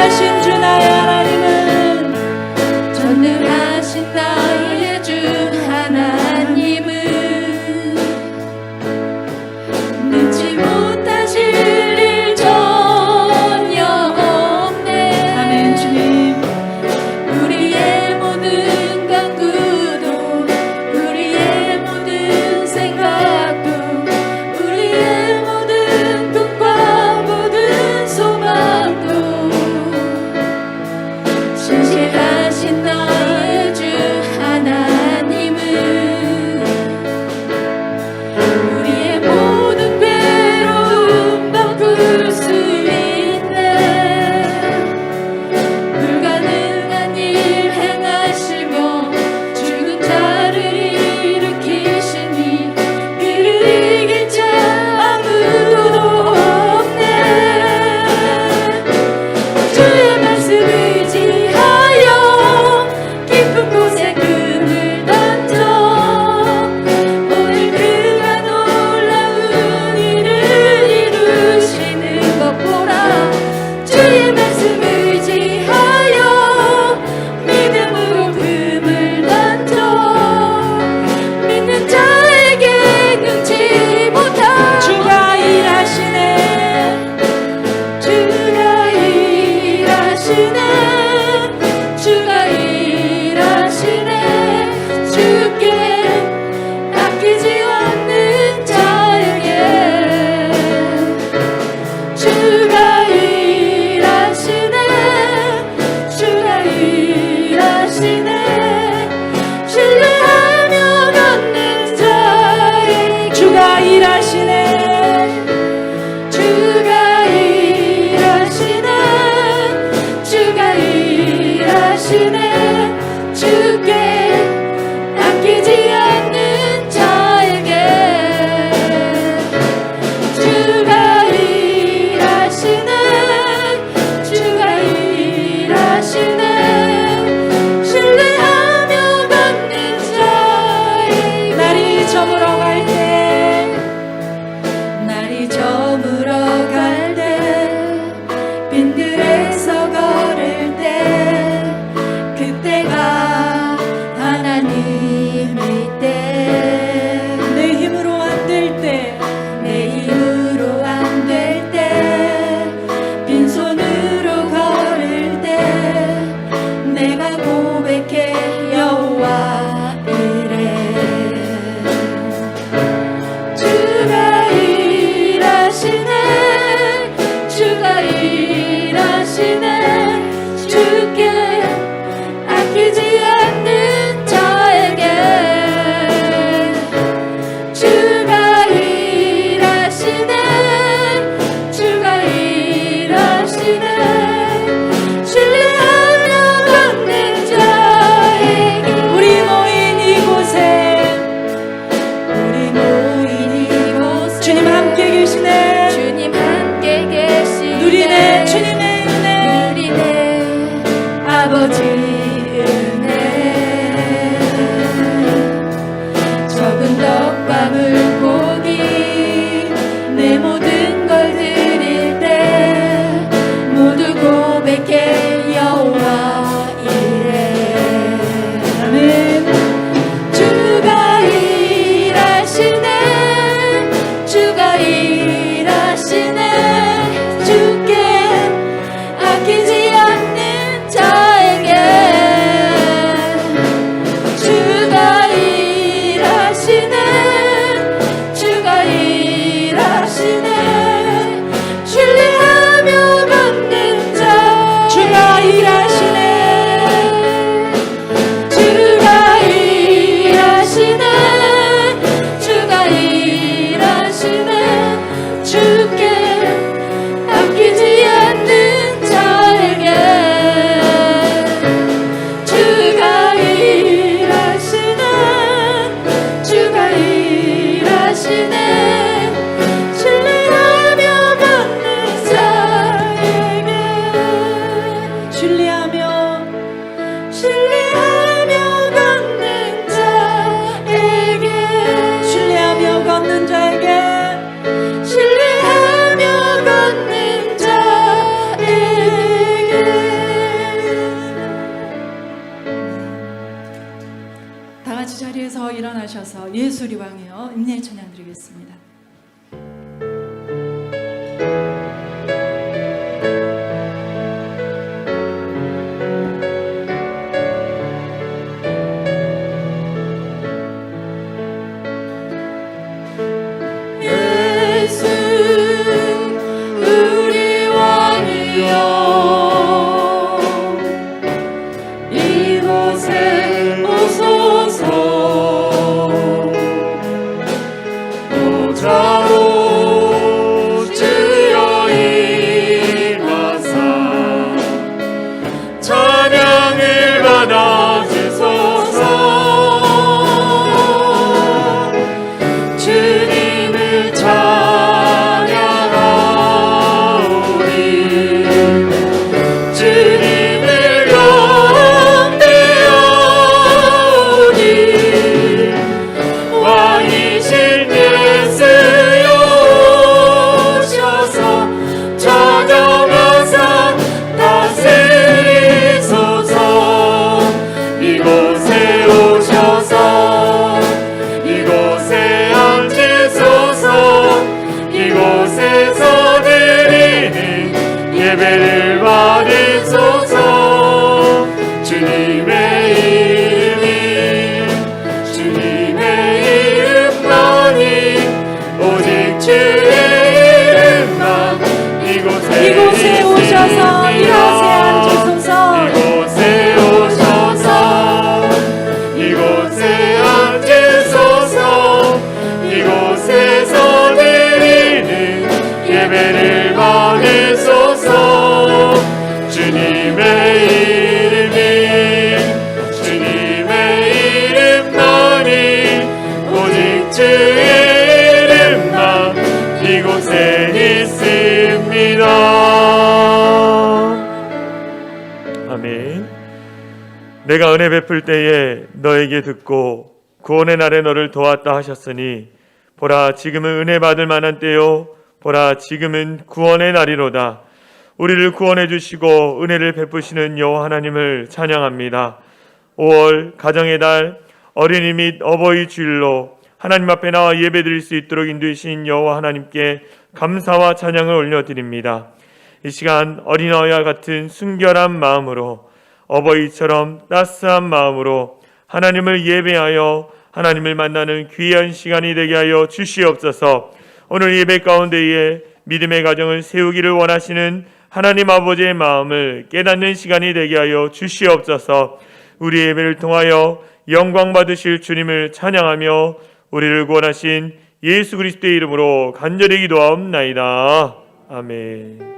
전능하신 주 나의 하나님은 전능하신 나의 주 하나님은 능치 못하실 일 전혀 없네. 아멘. 주님 우리의 모든 간구도 우리의 모든 생각도 우리의 모든 꿈과 모든 소망도 신실하신 나의 주 하나님은 우리의 모든 괴로움 바꿀 수 있네. 불가능한 일 행하시며 죽은 자를 일으키시니 그를 이길 자 아무도 없네. 주의 말씀 의지하여 깊은 곳에 금을 던져 오늘 그가 놀라운 일을 이루시는 것 보라. 주의 말씀 의지하여 믿음으로 금을 던져 믿는 자에게 능치 못한 주가 일하시네. 주가 일하시네. 주가 일하시네. 주께 아끼지 않는 자에게 주가 일하시네. 주가 일하시네. 신뢰하며 걷는 자에게 주가 일하시네. 주가 일하시네. 주가 일하시네. 주께 아끼지 않는 자에게 주가 일하시네. 주가 일하시네. 신뢰하며 걷는 자에게 날이 저물어 갈 때 날이 저물어 갈 때 빈들에서 걸을 때 그때가 하나님일 때 내 힘으로 안 될 때 내 힘으로 안 될 때 빈손으로 걸을 때 내가 고백해 여호와 이래. 주가 일하시네. 주가 일하시네. 주께 아끼지 않는 자에게 주가 일하시네. 주가 일하시네. 신뢰하며 걷는 자에게 우리 모인 이곳에 우리 모인 이곳에 주님 함께 계시네. 주님 함께 계시네. 누리네 주님의 은혜. 누리네 아버지 은혜. 적은 떡과 물고기 내 모든 걸 드릴 때 모두 고백해 여호와 이래. 아멘. 주가 일하시네. 주가 일하시네. 주께 아끼지 않는 자에게 일어나셔서 예수 우리 왕이여 임내 찬양 드리겠습니다. 예수 우리 왕이여 이곳에 오소서 보좌로 주여 임하사 찬양을 받아주소서 주님을 찬양하오니 주님을 경배하오니 왕이신 예수여 오셔서 찾아가사 다스리소서 이곳에 오셔서 이곳에 앉으소서 이곳에서 드리는 예배를 받으소서 주님의 이름만이 오직 주의 이름만 이곳에 오셔서 이곳에 앉으소서 이곳에 오셔서 이곳에 앉으소서 이곳에서 드리는 예배를 받으소서 주님의 이름만이 오직 주의 이름만 이곳에 있습니다. 아멘. 내가 은혜 베풀 때에 너에게 듣고 구원의 날에 너를 도왔다 하셨으니 보라 지금은 은혜 받을 만한 때요 보라 지금은 구원의 날이로다. 우리를 구원해 주시고 은혜를 베푸시는 여호와 하나님을 찬양합니다. 5월 가정의 달 어린이 및 어버이 주일로 하나님 앞에 나와 예배드릴 수 있도록 인도하신 여호와 하나님께 감사와 찬양을 올려드립니다. 이 시간 어린아이와 같은 순결한 마음으로 어버이처럼 따스한 마음으로 하나님을 예배하여 하나님을 만나는 귀한 시간이 되게 하여 주시옵소서. 오늘 예배 가운데에 믿음의 가정을 세우기를 원하시는 하나님 아버지의 마음을 깨닫는 시간이 되게 하여 주시옵소서. 우리 예배를 통하여 영광 받으실 주님을 찬양하며 우리를 구원하신 예수 그리스도의 이름으로 간절히 기도하옵나이다. 아멘.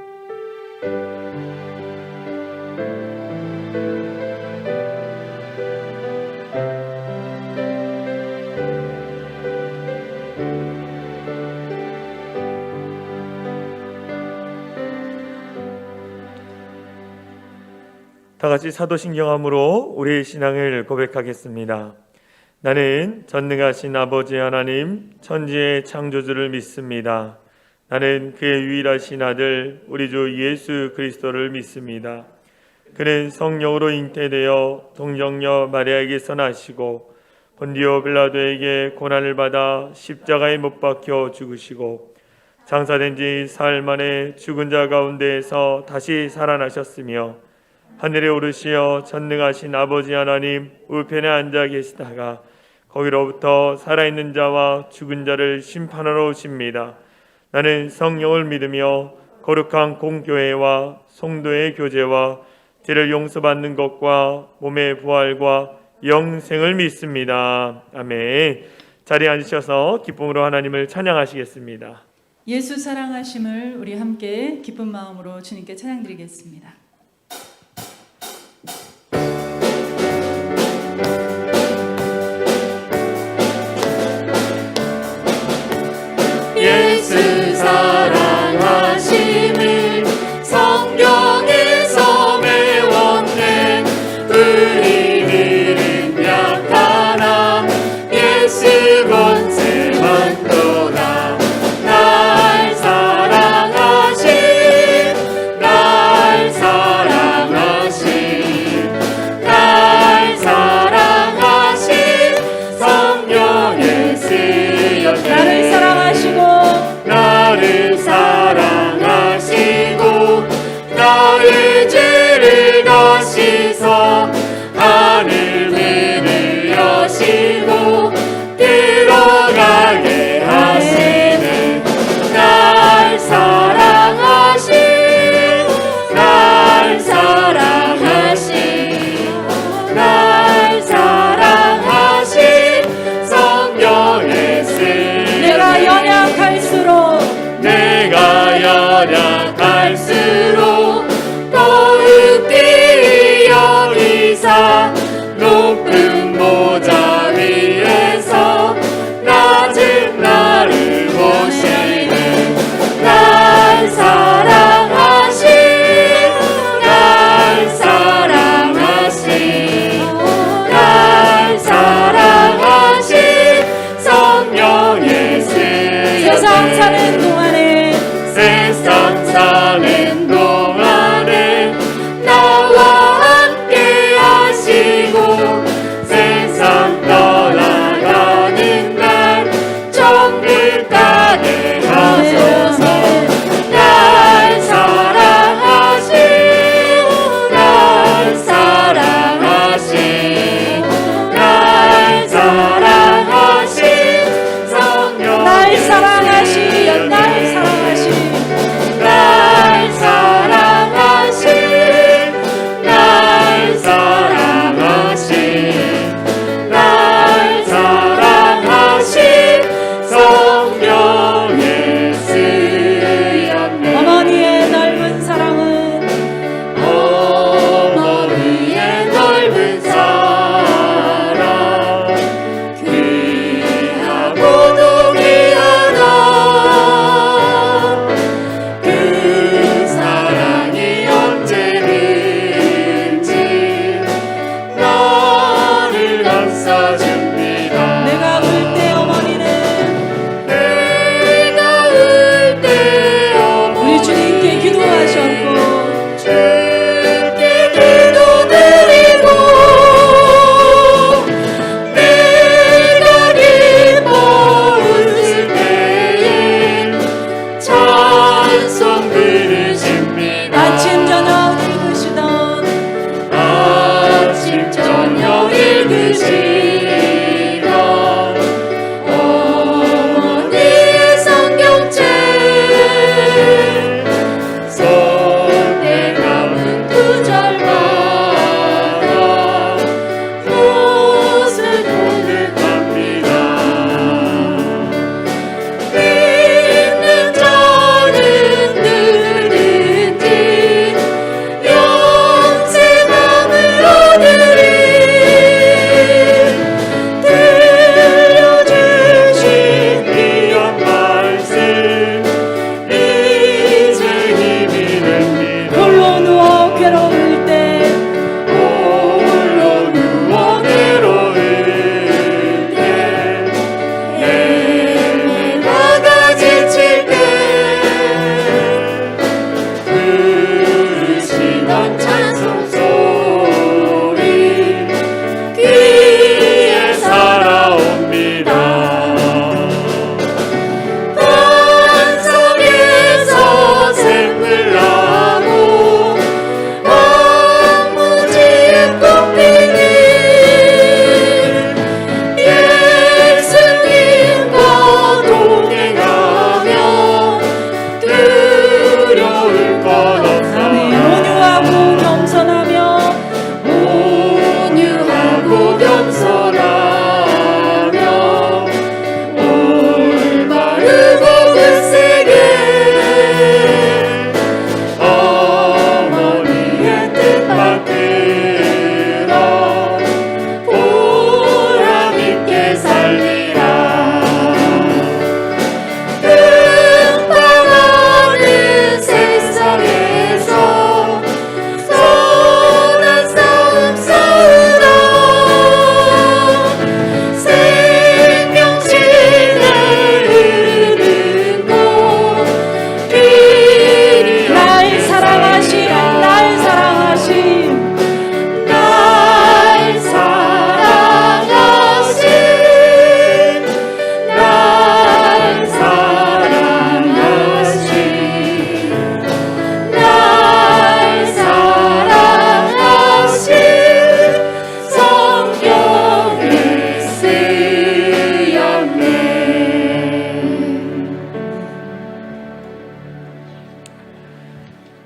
다 같이 사도신경함으로 우리의 신앙을 고백하겠습니다. 나는 전능하신 아버지 하나님 천지의 창조주를 믿습니다. 나는 그의 유일하신 아들 우리 주 예수 그리스도를 믿습니다. 그는 성령으로 잉태되어 동정녀 마리아에게서 나시고 본디오 빌라도에게 고난을 받아 십자가에 못 박혀 죽으시고 장사된 지 사흘 만에 죽은 자 가운데에서 다시 살아나셨으며 하늘에 오르시어 전능하신 아버지 하나님 우편에 앉아 계시다가 거기로부터 살아있는 자와 죽은 자를 심판하러 오십니다. 나는 성령을 믿으며 거룩한 공교회와 성도의 교제와 죄를 용서받는 것과 몸의 부활과 영생을 믿습니다. 아멘. 자리에 앉으셔서 기쁨으로 하나님을 찬양하시겠습니다. 예수 사랑하심을 우리 함께 기쁜 마음으로 주님께 찬양드리겠습니다. 예수 사랑하심을 성경에서 배웠네. 우리들은 약하나 예수 권세 많도다. 날 사랑하신 날 사랑하신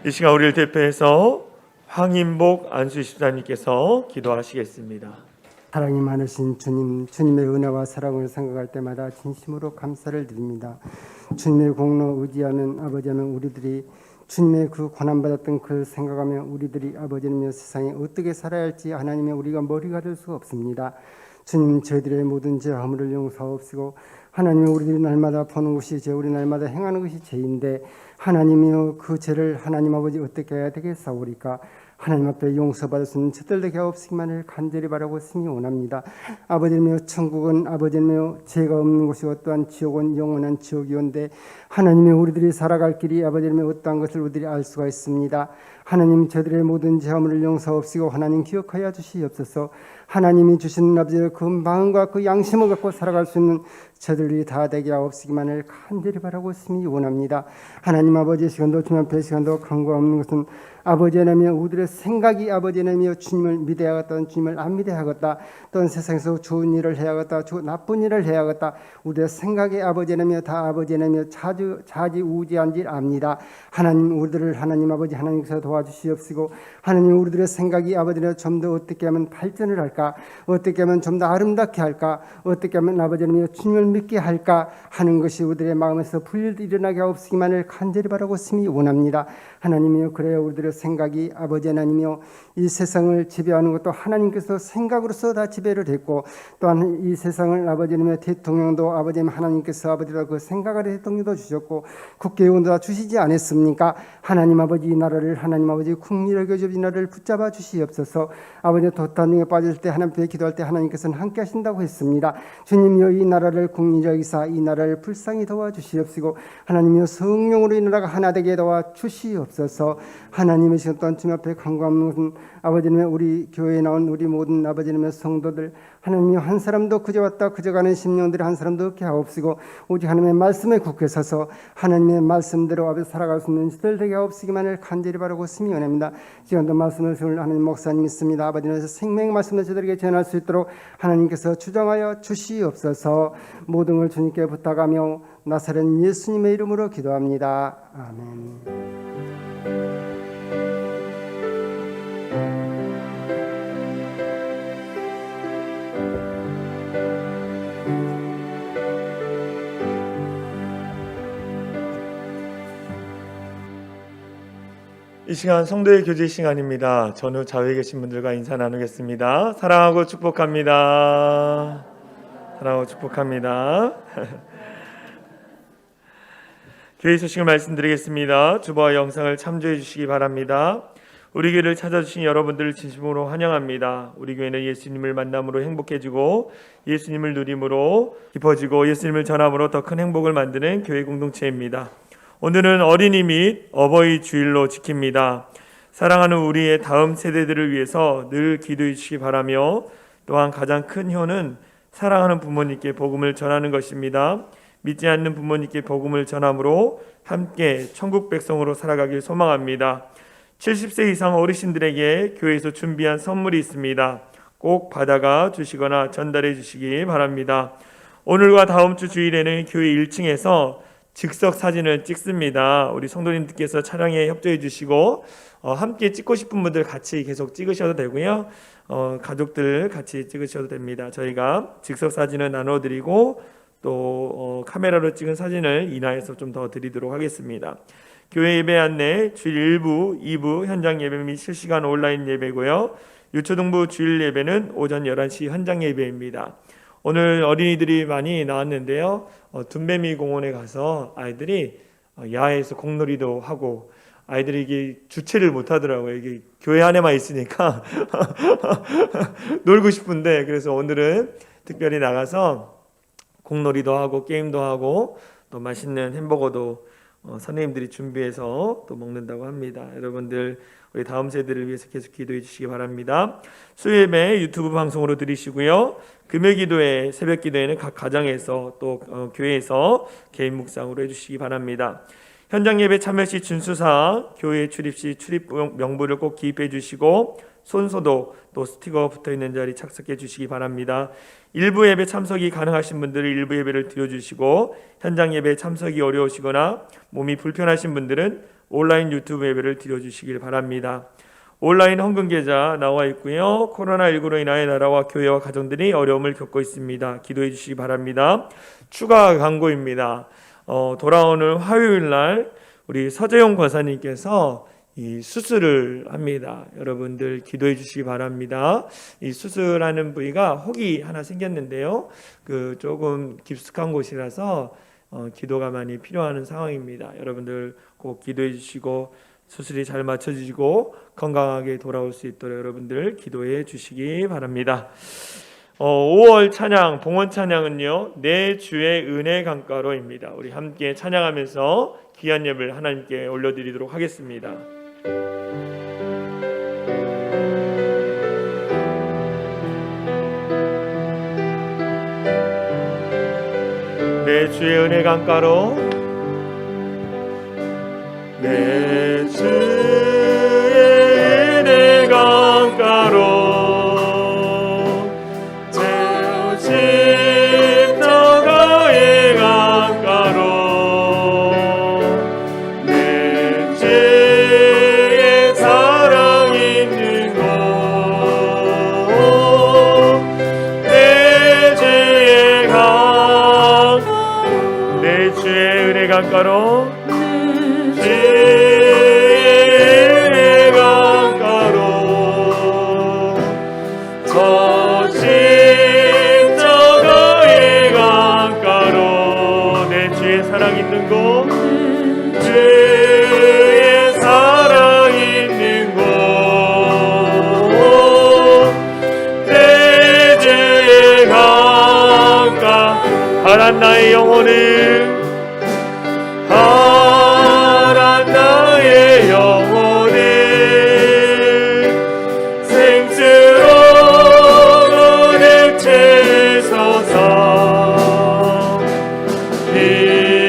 이 시간 우리를 대표해서 황인복 안수집사님께서 기도하시겠습니다. 사랑이 많으신 주님, 주님의 은혜와 사랑을 생각할 때마다 진심으로 감사를 드립니다. 주님의 공로 의지하는 아버지 하면 우리들이 주님의 그 고난받았던 그 생각하며 우리들이 아버지님의 세상에 어떻게 살아야 할지 하나님의 우리가 머리가 될 수 없습니다. 주님, 저희들의 모든 죄 허물을 용서하옵시고 하나님의 우리들이 날마다 보는 것이 죄, 우리 날마다 행하는 것이 죄인데 하나님이여 그 죄를 하나님 아버지 어떻게 해야 되겠사오리까? 하나님 앞에 용서받을 수 있는 저들 되게 없으기만을 간절히 바라고 심히 원합니다. 아버지님이여 천국은 아버지님이여 죄가 없는 곳이고 또한 지옥은 영원한 지옥이온데 하나님의 우리들이 살아갈 길이 아버지님의 어떠한 것을 우리들이 알 수가 있습니다. 하나님 저들의 모든 죄함을 용서하옵시고 하나님 기억하여 주시옵소서. 하나님이 주시는 아버지의 그 마음과 그 양심을 갖고 살아갈 수 있는 저들이 다 되게 하옵시기만을 간절히 바라고 심히 원합니다. 하나님 아버지 시간도 주님 앞에 시간도 간과 없는 것은 아버지 하나님이여 우리들의 생각이 아버지 하나님이여 주님을 믿어야겠다, 주님을 안 믿어야겠다, 또는 세상에서 좋은 일을 해야겠다, 나쁜 일을 해야겠다, 우리의 생각이 아버지 하나님이여 다 아버지 하나님이여 자지우지한 줄 압니다. 하나님 우리들을 하나님 아버지 하나님께서 도와주시옵시고 하나님 우리들의 생각이 아버지 하나님 좀 더 어떻게 하면 발전을 할까, 어떻게 하면 좀 더 아름답게 할까, 어떻게 하면 아버지 하나님이여 주님을 믿게 할까 하는 것이 우리들의 마음에서 불일이 일어나게 하옵시기만을 간절히 바라고 심히 원합니다. 하나님이여 그래야 우리들의 생각이 아버지 하나님이여 이 세상을 지배하는 것도 하나님께서 생각으로서 다 지배를 했고 또한 이 세상을 아버지 하나님의 대통령도 아버지 하나님께서 아버지라 그 생각 아래 대통령도 주셨고 국회의원도 다 주시지 않았습니까? 하나님 아버지 이 나라를 하나님 아버지 국리를 교섭 이 나라를 붙잡아 주시옵소서. 아버지 도탄중에 빠질 때 하나님 앞에 기도할 때 하나님께서는 함께 하신다고 했습니다. 주님이여 이 나라를 국리적이사 이 나라를 불쌍히 도와주시옵시고 하나님이여 성령으로 이 나라가 하나 되게 도와주시옵소서. 하나님의 시간 또한 주님 앞에 간구하는 것은 아버지님의 우리 교회에 나온 우리 모든 아버지님의 성도들 하나님이여 한 사람도 그저 왔다 그저 가는 심령들이 한 사람도 없게 하옵시고 오직 하나님의 말씀에 굳게 서서 하나님의 말씀대로 앞에 살아갈 수 있는 시들 되게 하옵시기만을 간절히 바라고 심히 원합니다. 지금도 말씀을 세울 하나님 목사님 있습니다. 아버지님께서 생명의 말씀을 저들에게 전할 수 있도록 하나님께서 주장하여 주시옵소서. 모든 걸 주님께 부탁하며 나사렛 예수님의 이름으로 기도합니다. 아멘. 이 시간 성도의 교제 시간입니다. 전후 좌우에 계신 분들과 인사 나누겠습니다. 사랑하고 축복합니다. 사랑하고 축복합니다. 교회 소식을 말씀드리겠습니다. 주보와 영상을 참조해 주시기 바랍니다. 우리 교회를 찾아주신 여러분들을 진심으로 환영합니다. 우리 교회는 예수님을 만남으로 행복해지고 예수님을 누림으로 깊어지고 예수님을 전함으로 더 큰 행복을 만드는 교회 공동체입니다. 오늘은 어린이 및 어버이 주일로 지킵니다. 사랑하는 우리의 다음 세대들을 위해서 늘 기도해 주시기 바라며 또한 가장 큰 효는 사랑하는 부모님께 복음을 전하는 것입니다. 믿지 않는 부모님께 복음을 전함으로 함께 천국 백성으로 살아가길 소망합니다. 70세 이상 어르신들에게 교회에서 준비한 선물이 있습니다. 꼭 받아가 주시거나 전달해 주시기 바랍니다. 오늘과 다음 주 주일에는 교회 1층에서 즉석 사진을 찍습니다. 우리 성도님들께서 촬영에 협조해 주시고 함께 찍고 싶은 분들 같이 계속 찍으셔도 되고요. 가족들 같이 찍으셔도 됩니다. 저희가 즉석 사진을 나눠드리고 또 카메라로 찍은 사진을 인화해서 좀 더 드리도록 하겠습니다. 교회 예배 안내 주일 1부, 2부 현장 예배 및 실시간 온라인 예배고요. 유초등부 주일 예배는 오전 11시 현장 예배입니다. 오늘 어린이들이 많이 나왔는데요. 둔배미 공원에 가서 아이들이 야외에서 공놀이도 하고 아이들이 이게 주체를 못 하더라고요. 이게 교회 안에만 있으니까 놀고 싶은데 그래서 오늘은 특별히 나가서 공놀이도 하고 게임도 하고 또 맛있는 햄버거도 선생님들이 준비해서 또 먹는다고 합니다. 여러분들 우리 다음 세대를 위해서 계속 기도해 주시기 바랍니다. 수요예배 유튜브 방송으로 들으시고요. 금요기도회, 새벽기도회는 각 가정에서 또 교회에서 개인 묵상으로 해주시기 바랍니다. 현장 예배 참여 시 준수사항, 교회 출입 시 출입 명부를 꼭 기입해 주시고 손소독 또 스티커 붙어있는 자리 착석해 주시기 바랍니다. 일부 예배 참석이 가능하신 분들은 일부 예배를 드려주시고 현장 예배 참석이 어려우시거나 몸이 불편하신 분들은 온라인 유튜브 예배를 드려주시길 바랍니다. 온라인 헌금 계좌 나와 있고요. 코로나19로 인하여 나라와 교회와 가정들이 어려움을 겪고 있습니다. 기도해 주시기 바랍니다. 추가 광고입니다. 돌아오는 화요일 날 우리 서재용 권사님께서 이 수술을 합니다. 여러분들 기도해 주시기 바랍니다. 이 수술하는 부위가 혹이 하나 생겼는데요. 조금 깊숙한 곳이라서 기도가 많이 필요한 상황입니다. 여러분들 꼭 기도해 주시고 수술이 잘 맞춰지고 건강하게 돌아올 수 있도록 여러분들 기도해 주시기 바랍니다. 5월 찬양, 봉헌 찬양은요, 내 주의 은혜 강가로입니다. 우리 함께 찬양하면서 귀한 예배를 하나님께 올려드리도록 하겠습니다. 내 주의 은혜 강가로, 내 주의 은혜 강가로 십자가의 강가로 내 주의 사랑 있는 곳 내 주의 강 내 주의 은혜 강가로 주의 강가로 저 십자가의 강가로 내 주의 사랑 있는 곳 주의 사랑 있는 곳 내 주의 강가 하란 나의 영혼을 나의 영혼을 생수로 가득 채우소서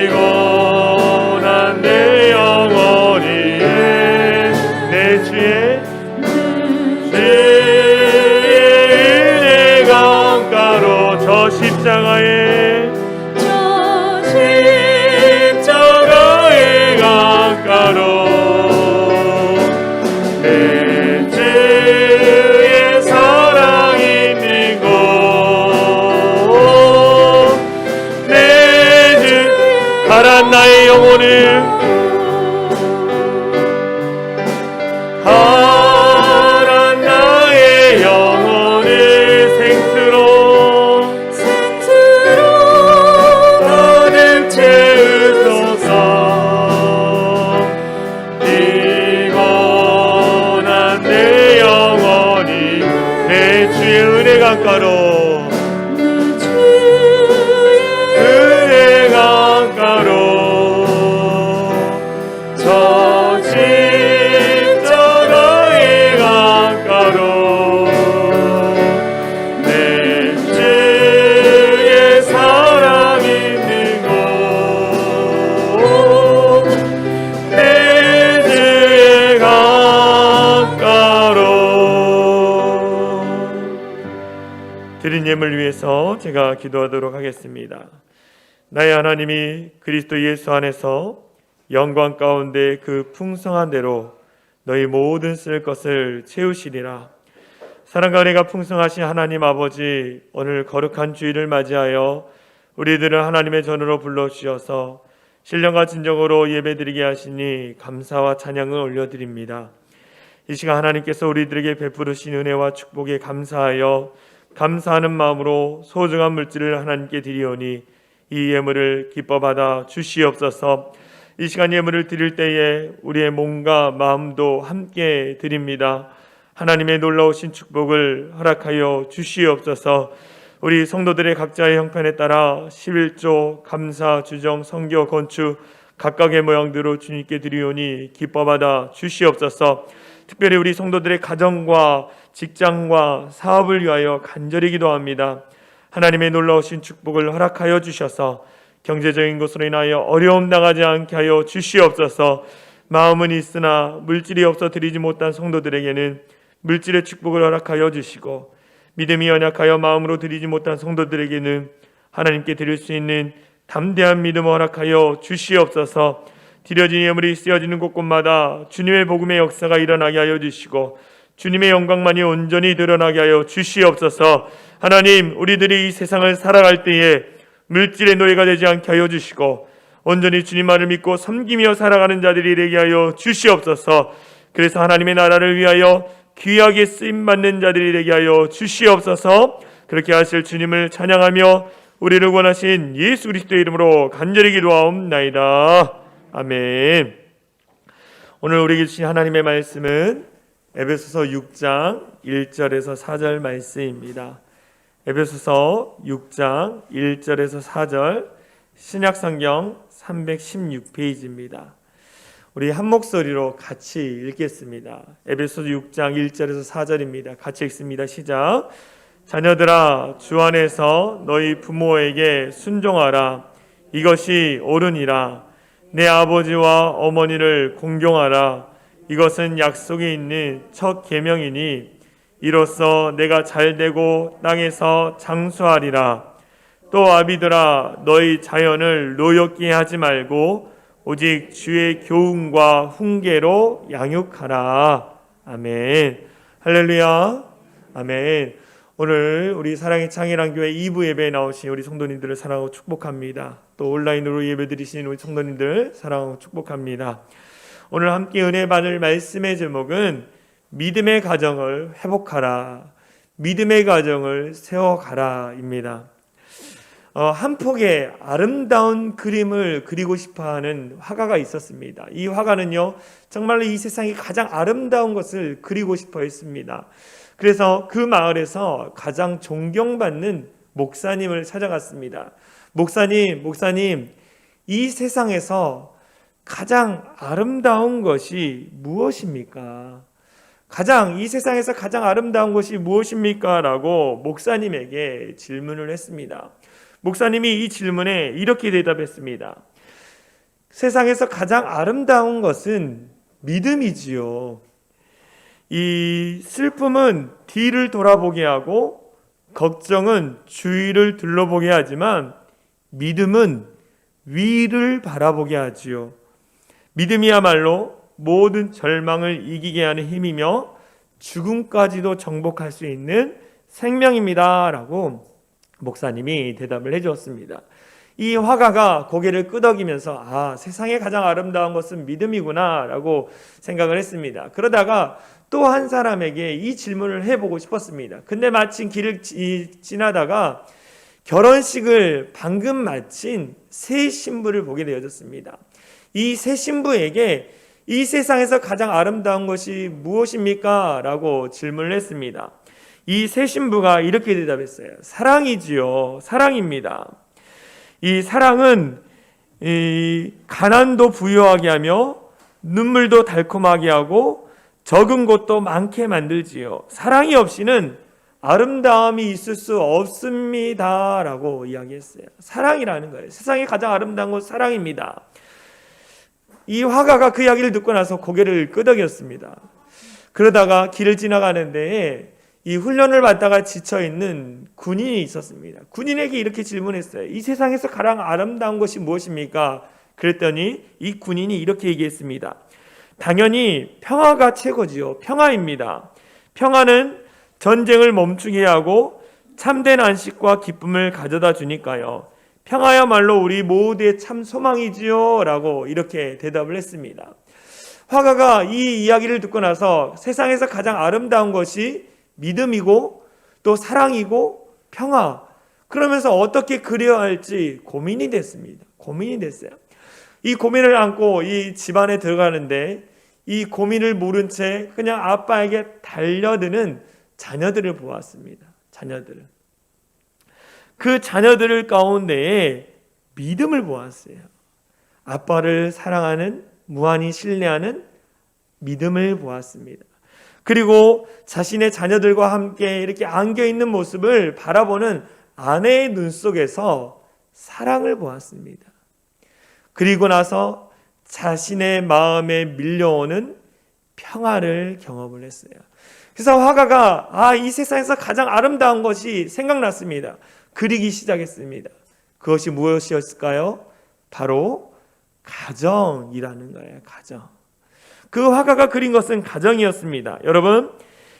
피곤한 내 영혼이 내 주의 은혜 강가로 저 십자가에 내 주의 사랑 있는 곳 내 주 가란 나의 영혼을 가란 나의 영혼을 생수로 가득 채우소서 은혜 강가로 은혜 강가로 저 십자가의 강가로 내 주의 사랑 있는 곳 내 주의 강가로 드린 예물 위해서 제가 기도하도록 하겠습니다. 나의 하나님이 그리스도 예수 안에서 영광 가운데 그 풍성한 대로 너희 모든 쓸 것을 채우시리라. 사랑과 은혜가 풍성하신 하나님 아버지, 오늘 거룩한 주일을 맞이하여 우리들을 하나님의 전으로 불러주셔서 신령과 진정으로 예배드리게 하시니 감사와 찬양을 올려드립니다. 이 시간 하나님께서 우리들에게 베푸르신 은혜와 축복에 감사하여 감사하는 마음으로 소중한 물질을 하나님께 드리오니 이 예물을 기뻐 받아 주시옵소서. 이 시간 예물을 드릴 때에 우리의 몸과 마음도 함께 드립니다. 하나님의 놀라우신 축복을 허락하여 주시옵소서. 우리 성도들의 각자의 형편에 따라 11조, 감사, 주정, 성교, 건축 각각의 모양대로 주님께 드리오니 기뻐 받아 주시옵소서. 특별히 우리 성도들의 가정과 직장과 사업을 위하여 간절히 기도합니다. 하나님의 놀라우신 축복을 허락하여 주셔서 경제적인 것으로 인하여 어려움 당하지 않게 하여 주시옵소서. 마음은 있으나 물질이 없어 드리지 못한 성도들에게는 물질의 축복을 허락하여 주시고, 믿음이 연약하여 마음으로 드리지 못한 성도들에게는 하나님께 드릴 수 있는 담대한 믿음을 허락하여 주시옵소서. 드려진 예물이 쓰여지는 곳곳마다 주님의 복음의 역사가 일어나게 하여 주시고 주님의 영광만이 온전히 드러나게 하여 주시옵소서. 하나님, 우리들이 이 세상을 살아갈 때에 물질의 노예가 되지 않게 하여 주시고 온전히 주님만을 믿고 섬기며 살아가는 자들이 되게 하여 주시옵소서. 그래서 하나님의 나라를 위하여 귀하게 쓰임받는 자들이 되게 하여 주시옵소서. 그렇게 하실 주님을 찬양하며 우리를 원하신 예수 그리스도의 이름으로 간절히 기도하옵나이다. 아멘. 오늘 우리에게 주신 하나님의 말씀은 에베소서 6장 1절에서 4절 말씀입니다. 에베소서 6장 1절에서 4절, 신약성경 316페이지입니다. 우리 한 목소리로 같이 읽겠습니다. 에베소서 6장 1절에서 4절입니다. 같이 읽습니다. 시작. 자녀들아, 주 안에서 너희 부모에게 순종하라. 이것이 옳으니라. 내 아버지와 어머니를 공경하라. 이것은 약속이 있는 첫 계명이니 이로써 내가 잘되고 땅에서 장수하리라. 또 아비들아, 너희 자연을 노엽게 하지 말고 오직 주의 교훈과 훈계로 양육하라. 아멘. 할렐루야. 아멘. 오늘 우리 사랑의 창일한교회 2부 예배에 나오신 우리 성도님들을 사랑하고 축복합니다. 또 온라인으로 예배드리신 우리 성도님들 사랑하고 축복합니다. 오늘 함께 은혜 받을 말씀의 제목은 믿음의 가정을 회복하라, 믿음의 가정을 세워가라 입니다. 한 폭의 아름다운 그림을 그리고 싶어하는 화가가 있었습니다. 이 화가는요, 정말로 이 세상에 가장 아름다운 것을 그리고 싶어 했습니다. 그래서 그 마을에서 가장 존경받는 목사님을 찾아갔습니다. 목사님, 이 세상에서 가장 아름다운 것이 무엇입니까? 이 세상에서 가장 아름다운 것이 무엇입니까? 라고 목사님에게 질문을 했습니다. 목사님이 이 질문에 이렇게 대답했습니다. 세상에서 가장 아름다운 것은 믿음이지요. 이 슬픔은 뒤를 돌아보게 하고 걱정은 주위를 둘러보게 하지만 믿음은 위를 바라보게 하지요. 믿음이야말로 모든 절망을 이기게 하는 힘이며 죽음까지도 정복할 수 있는 생명입니다. 라고 목사님이 대답을 해주었습니다. 이 화가가 고개를 끄덕이면서 세상에 가장 아름다운 것은 믿음이구나 라고 생각을 했습니다. 그러다가 또 한 사람에게 이 질문을 해보고 싶었습니다. 근데 마침 길을 지나다가 결혼식을 방금 마친 새 신부를 보게 되어졌습니다. 이 새 신부에게 이 세상에서 가장 아름다운 것이 무엇입니까? 라고 질문을 했습니다. 이 새 신부가 이렇게 대답했어요. 사랑이지요. 사랑입니다. 이 사랑은 가난도 부유하게 하며 눈물도 달콤하게 하고 적은 것도 많게 만들지요. 사랑이 없이는 아름다움이 있을 수 없습니다. 라고 이야기했어요. 사랑이라는 거예요. 세상에 가장 아름다운 것은 사랑입니다. 이 화가가 그 이야기를 듣고 나서 고개를 끄덕였습니다. 그러다가 길을 지나가는데 이 훈련을 받다가 지쳐있는 군인이 있었습니다. 군인에게 이렇게 질문했어요. 이 세상에서 가장 아름다운 것이 무엇입니까? 그랬더니 이 군인이 이렇게 얘기했습니다. 당연히 평화가 최고지요. 평화입니다. 평화는 전쟁을 멈추게 하고 참된 안식과 기쁨을 가져다 주니까요. 평화야말로 우리 모두의 참 소망이지요. 라고 이렇게 대답을 했습니다. 화가가 이 이야기를 듣고 나서 세상에서 가장 아름다운 것이 믿음이고 또 사랑이고 평화, 그러면서 어떻게 그려야 할지 고민이 됐습니다. 이 고민을 안고 이 집안에 들어가는데 이 고민을 모른 채 그냥 아빠에게 달려드는 자녀들을 보았습니다. 그 자녀들 가운데에 믿음을 보았어요. 아빠를 사랑하는, 무한히 신뢰하는 믿음을 보았습니다. 그리고 자신의 자녀들과 함께 이렇게 안겨있는 모습을 바라보는 아내의 눈 속에서 사랑을 보았습니다. 그리고 나서 자신의 마음에 밀려오는 평화를 경험을 했어요. 그래서 화가가 이 세상에서 가장 아름다운 것이 생각났습니다. 그리기 시작했습니다. 그것이 무엇이었을까요? 바로 가정이라는 거예요. 가정. 그 화가가 그린 것은 가정이었습니다. 여러분,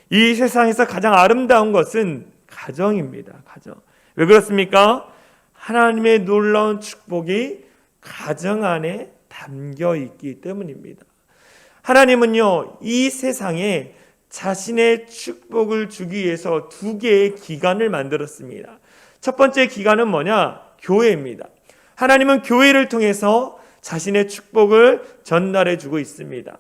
이 세상에서 가장 아름다운 것은 가정입니다. 가정. 왜 그렇습니까? 하나님의 놀라운 축복이 가정 안에 담겨 있기 때문입니다. 하나님은요, 이 세상에 자신의 축복을 주기 위해서 두 개의 기관을 만들었습니다. 첫 번째 기관은 뭐냐? 교회입니다. 하나님은 교회를 통해서 자신의 축복을 전달해 주고 있습니다.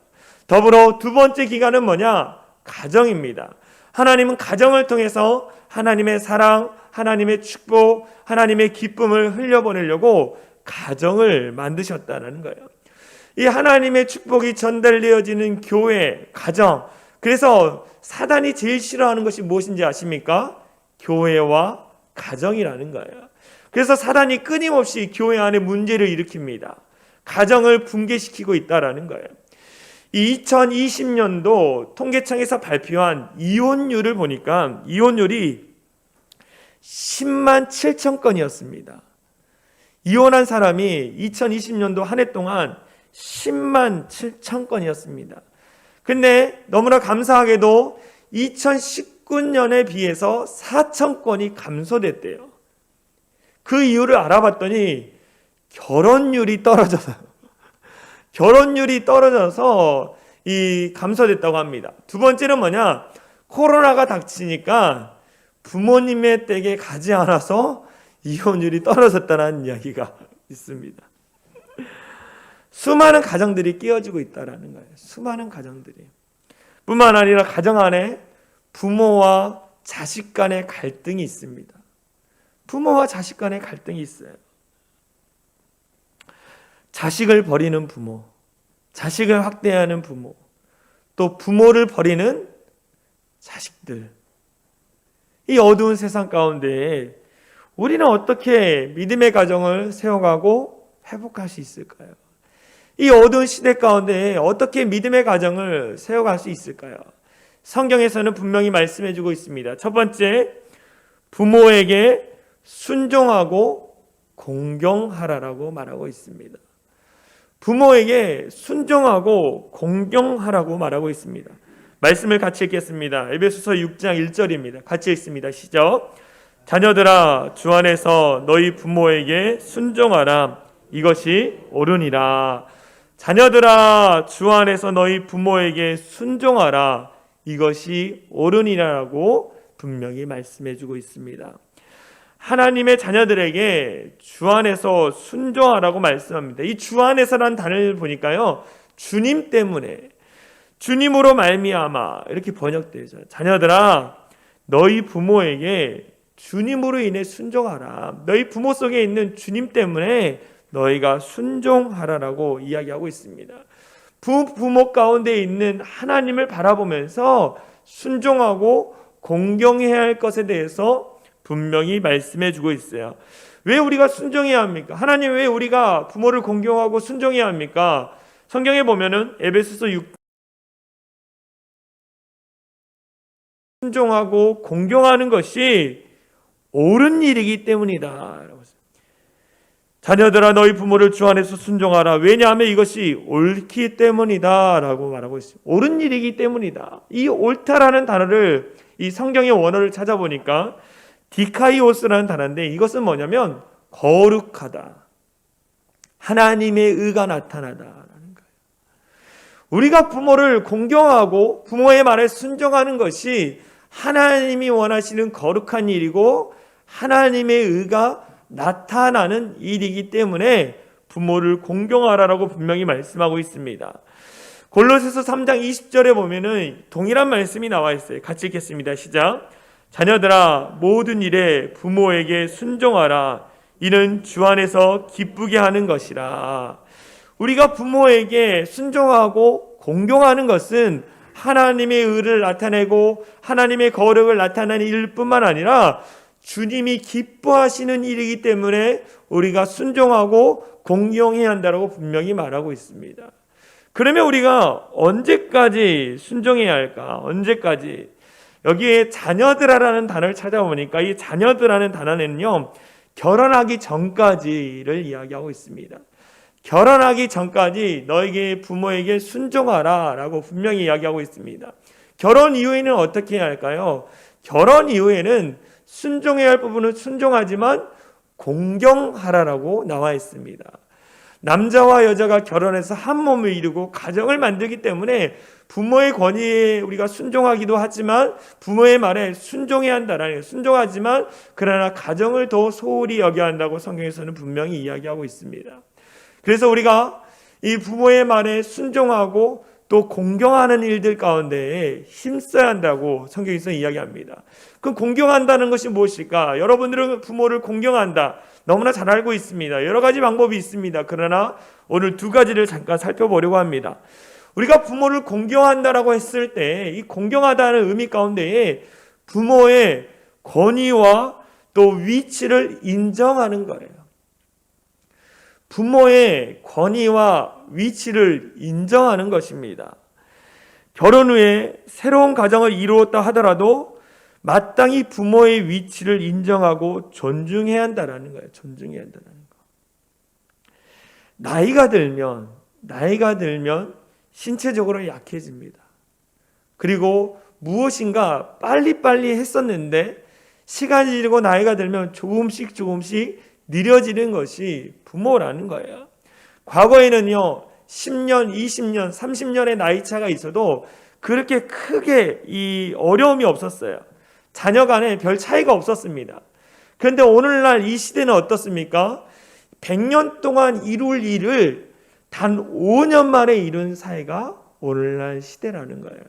더불어 두 번째 기관은 뭐냐? 가정입니다. 하나님은 가정을 통해서 하나님의 사랑, 하나님의 축복, 하나님의 기쁨을 흘려보내려고 가정을 만드셨다는 거예요. 이 하나님의 축복이 전달되어지는 교회, 가정. 그래서 사단이 제일 싫어하는 것이 무엇인지 아십니까? 교회와 가정이라는 거예요. 그래서 사단이 끊임없이 교회 안에 문제를 일으킵니다. 가정을 붕괴시키고 있다는 거예요. 2020년도 통계청에서 발표한 이혼율을 보니까 이혼율이 10만 7천 건이었습니다. 이혼한 사람이 2020년도 한 해 동안 10만 7천 건이었습니다. 근데 너무나 감사하게도 2019년에 비해서 4천 건이 감소됐대요. 그 이유를 알아봤더니 결혼율이 떨어져서 이 감소됐다고 합니다. 두 번째는 뭐냐? 코로나가 닥치니까 부모님의 댁에 가지 않아서 이혼율이 떨어졌다는 이야기가 있습니다. 수많은 가정들이 깨어지고 있다는 거예요. 수많은 가정들이. 뿐만 아니라 가정 안에 부모와 자식 간의 갈등이 있습니다. 부모와 자식 간의 갈등이 있어요. 자식을 버리는 부모, 자식을 학대하는 부모, 또 부모를 버리는 자식들. 이 어두운 세상 가운데 우리는 어떻게 믿음의 가정을 세워가고 회복할 수 있을까요? 이 어두운 시대 가운데 어떻게 믿음의 가정을 세워갈 수 있을까요? 성경에서는 분명히 말씀해주고 있습니다. 첫 번째, 부모에게 순종하고 공경하라라고 말하고 있습니다. 부모에게 순종하고 공경하라고 말하고 있습니다. 말씀을 같이 읽겠습니다. 에베소서 6장 1절입니다. 같이 읽습니다. 시작. 자녀들아, 주 안에서 너희 부모에게 순종하라. 이것이 옳으니라. 자녀들아, 주 안에서 너희 부모에게 순종하라. 이것이 옳으니라라고 분명히 말씀해주고 있습니다. 하나님의 자녀들에게 주 안에서 순종하라고 말씀합니다. 이 주 안에서라는 단어를 보니까요, 주님 때문에, 주님으로 말미암아 이렇게 번역되죠. 자녀들아, 너희 부모에게 주님으로 인해 순종하라. 너희 부모 속에 있는 주님 때문에 너희가 순종하라라고 이야기하고 있습니다. 부모 가운데 있는 하나님을 바라보면서 순종하고 공경해야 할 것에 대해서 분명히 말씀해 주고 있어요. 왜 우리가 순종해야 합니까? 하나님 왜 우리가 부모를 공경하고 순종해야 합니까? 성경에 보면은 에베소서 6 순종하고 공경하는 것이 옳은 일이기 때문이다. 자녀들아, 너희 부모를 주 안에서 순종하라. 왜냐하면 이것이 옳기 때문이다 라고 말하고 있습니다. 옳은 일이기 때문이다. 이 옳다라는 단어를, 이 성경의 원어를 찾아보니까 디카이오스라는 단어인데, 이것은 뭐냐면 거룩하다, 하나님의 의가 나타나다라는 거예요. 우리가 부모를 공경하고 부모의 말에 순종하는 것이 하나님이 원하시는 거룩한 일이고 하나님의 의가 나타나는 일이기 때문에 부모를 공경하라라고 분명히 말씀하고 있습니다. 골로새서 3장 20절에 보면은 동일한 말씀이 나와 있어요. 같이 읽겠습니다. 시작. 자녀들아, 모든 일에 부모에게 순종하라. 이는 주 안에서 기쁘게 하는 것이라. 우리가 부모에게 순종하고 공경하는 것은 하나님의 의를 나타내고 하나님의 거룩을 나타내는 일뿐만 아니라 주님이 기뻐하시는 일이기 때문에 우리가 순종하고 공경해야 한다고 분명히 말하고 있습니다. 그러면 우리가 언제까지 순종해야 할까? 언제까지? 여기에 자녀들아라는 단어를 찾아보니까 이 자녀들아는 단어는요, 결혼하기 전까지를 이야기하고 있습니다. 결혼하기 전까지 너에게 부모에게 순종하라 라고 분명히 이야기하고 있습니다. 결혼 이후에는 어떻게 해야 할까요? 결혼 이후에는 순종해야 할 부분은 순종하지만 공경하라라고 나와 있습니다. 남자와 여자가 결혼해서 한 몸을 이루고 가정을 만들기 때문에 부모의 권위에 우리가 순종하기도 하지만 부모의 말에 순종해야 한다라는 거예요. 순종하지만 그러나 가정을 더 소홀히 여겨야 한다고 성경에서는 분명히 이야기하고 있습니다. 그래서 우리가 이 부모의 말에 순종하고 또 공경하는 일들 가운데 힘써야 한다고 성경에서 이야기합니다. 그럼 공경한다는 것이 무엇일까? 여러분들은 부모를 공경한다. 너무나 잘 알고 있습니다. 여러 가지 방법이 있습니다. 그러나 오늘 두 가지를 잠깐 살펴보려고 합니다. 우리가 부모를 공경한다라고 했을 때 이 공경하다는 의미 가운데에 부모의 권위와 또 위치를 인정하는 거예요. 부모의 권위와 위치를 인정하는 것입니다. 결혼 후에 새로운 가정을 이루었다 하더라도 마땅히 부모의 위치를 인정하고 존중해야 한다는 거예요. 존중해야 한다는 거. 나이가 들면 신체적으로 약해집니다. 그리고 무엇인가 빨리빨리 했었는데 시간이 지르고 나이가 들면 조금씩 느려지는 것이 부모라는 거예요. 과거에는요 10년, 20년, 30년의 나이 차가 있어도 그렇게 크게 이 어려움이 없었어요. 자녀 간에 별 차이가 없었습니다. 그런데 오늘날 이 시대는 어떻습니까? 100년 동안 이룰 일을 단 5년 만에 이룬 사회가 오늘날 시대라는 거예요.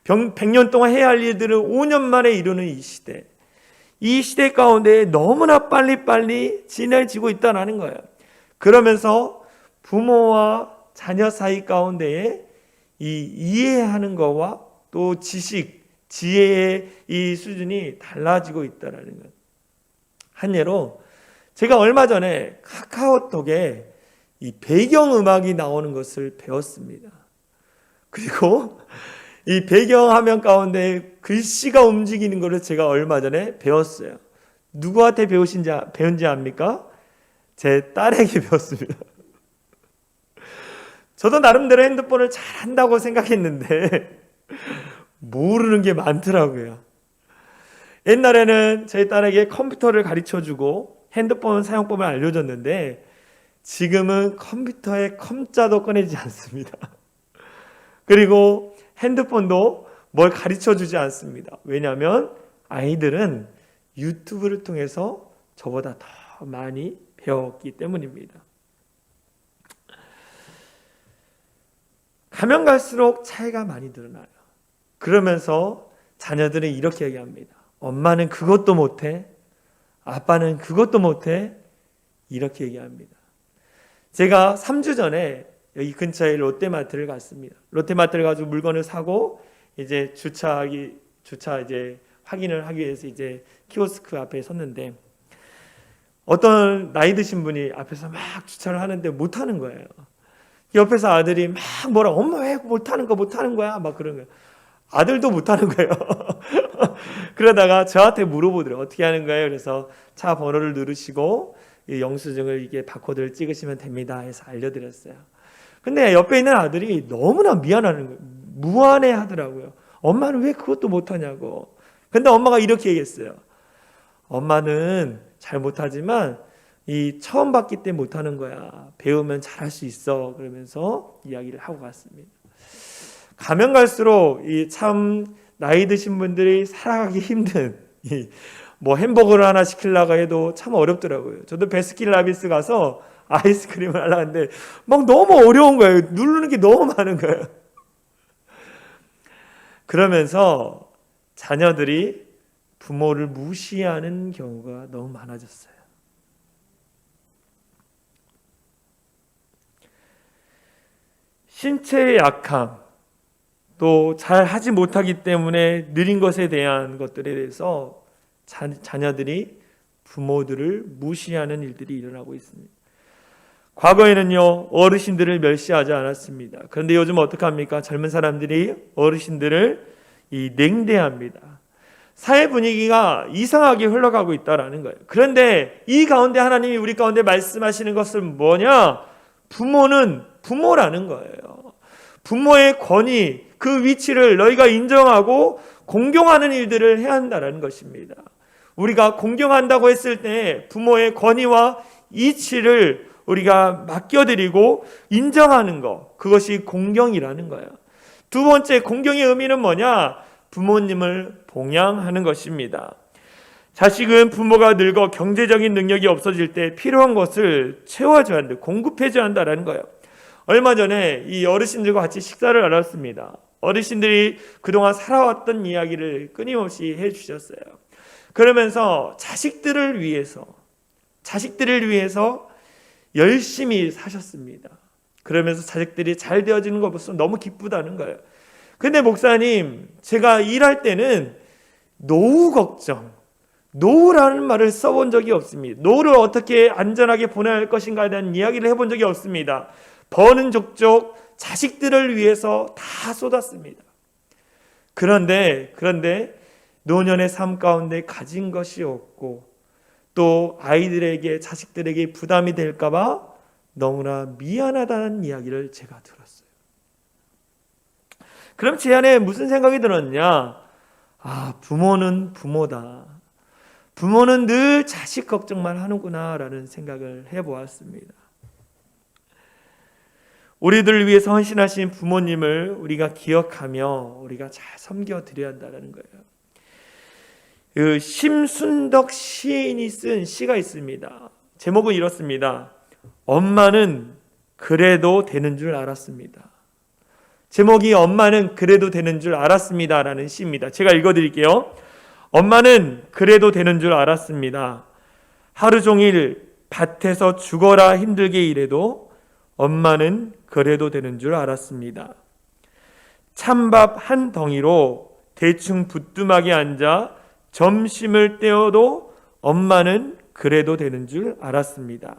100년 동안 해야 할 일들을 5년 만에 이루는 이 시대. 이 시대 가운데 너무나 빨리빨리 지나치고 있다는 거예요. 그러면서 부모와 자녀 사이 가운데에 이 이해하는 것과 또 지식, 지혜의 이 수준이 달라지고 있다는 거예요. 한 예로 제가 얼마 전에 카카오톡에 이 배경음악이 나오는 것을 배웠습니다. 그리고 이 배경화면 가운데 글씨가 움직이는 것을 제가 얼마 전에 배웠어요. 누구한테 배운지 압니까? 제 딸에게 배웠습니다. 저도 나름대로 핸드폰을 잘한다고 생각했는데 모르는 게 많더라고요. 옛날에는 제 딸에게 컴퓨터를 가르쳐주고 핸드폰 사용법을 알려줬는데 지금은 컴퓨터에 컴자도 꺼내지 않습니다. 그리고 핸드폰도 뭘 가르쳐주지 않습니다. 왜냐하면 아이들은 유튜브를 통해서 저보다 더 많이 배웠기 때문입니다. 가면 갈수록 차이가 많이 드러나요. 그러면서 자녀들은 이렇게 얘기합니다. 엄마는 그것도 못해, 아빠는 그것도 못해, 이렇게 얘기합니다. 제가 3주 전에 여기 근처에 롯데마트를 갔습니다. 롯데마트를 가서 물건을 사고 이제 주차 이제 확인을 하기 위해서 이제 키오스크 앞에 섰는데 어떤 나이 드신 분이 앞에서 막 주차를 하는데 못 하는 거예요. 옆에서 아들이 막 뭐라 엄마 왜 못 하는 거야 막 그런 거예요. 아들도 못 하는 거예요. 그러다가 저한테 물어보더래요. 어떻게 하는 거예요? 그래서 차 번호를 누르시고 이 영수증을 이게 바코드를 찍으시면 됩니다 해서 알려드렸어요. 근데 옆에 있는 아들이 너무나 미안하는 거예요. 무안해 하더라고요. 엄마는 왜 그것도 못하냐고. 근데 엄마가 이렇게 얘기했어요. 엄마는 잘 못하지만 이 처음 봤기 때문에 못하는 거야. 배우면 잘할 수 있어. 그러면서 이야기를 하고 갔습니다. 가면 갈수록 이 참 나이 드신 분들이 살아가기 힘든 뭐 햄버거를 하나 시키려고 해도 참 어렵더라고요. 저도 베스킨라빈스 가서 아이스크림을 하려고 하는데 막 너무 어려운 거예요. 누르는 게 너무 많은 거예요. 그러면서 자녀들이 부모를 무시하는 경우가 너무 많아졌어요. 신체의 약함, 또 잘 하지 못하기 때문에 느린 것에 대한 것들에 대해서 자녀들이 부모들을 무시하는 일들이 일어나고 있습니다. 과거에는요 어르신들을 멸시하지 않았습니다. 그런데 요즘 어떡합니까? 젊은 사람들이 어르신들을 냉대합니다. 사회 분위기가 이상하게 흘러가고 있다라는 거예요. 그런데 이 가운데 하나님이 우리 가운데 말씀하시는 것은 뭐냐? 부모는 부모라는 거예요. 부모의 권위, 그 위치를 너희가 인정하고 공경하는 일들을 해야 한다는 것입니다. 우리가 공경한다고 했을 때 부모의 권위와 이치를 우리가 맡겨드리고 인정하는 것, 그것이 공경이라는 거예요. 두 번째, 공경의 의미는 뭐냐? 부모님을 봉양하는 것입니다. 자식은 부모가 늙어 경제적인 능력이 없어질 때 필요한 것을 채워줘야 한다, 공급해줘야 한다는 거예요. 얼마 전에 이 어르신들과 같이 식사를 나눴습니다. 어르신들이 그동안 살아왔던 이야기를 끊임없이 해주셨어요. 그러면서 자식들을 위해서 열심히 사셨습니다. 그러면서 자식들이 잘 되어지는 거 보면 너무 기쁘다는 거예요. 근데 목사님, 제가 일할 때는 노후 걱정, 노후라는 말을 써본 적이 없습니다. 노후를 어떻게 안전하게 보내야 할 것인가에 대한 이야기를 해본 적이 없습니다. 버는 족족 자식들을 위해서 다 쏟았습니다. 그런데 노년의 삶 가운데 가진 것이 없고 또 아이들에게, 자식들에게 부담이 될까 봐 너무나 미안하다는 이야기를 제가 들었어요. 그럼 제 안에 무슨 생각이 들었냐? 부모는 부모다. 부모는 늘 자식 걱정만 하는구나 라는 생각을 해보았습니다. 우리들을 위해서 헌신하신 부모님을 우리가 기억하며 우리가 잘 섬겨드려야 한다는 거예요. 그 심순덕 시인이 쓴 시가 있습니다. 제목은 이렇습니다. 엄마는 그래도 되는 줄 알았습니다. 제목이 엄마는 그래도 되는 줄 알았습니다 라는 시입니다. 제가 읽어드릴게요. 엄마는 그래도 되는 줄 알았습니다. 하루 종일 밭에서 죽어라 힘들게 일해도 엄마는 그래도 되는 줄 알았습니다. 찬밥 한 덩이로 대충 부뚜막에 앉아 점심을 때워도 엄마는 그래도 되는 줄 알았습니다.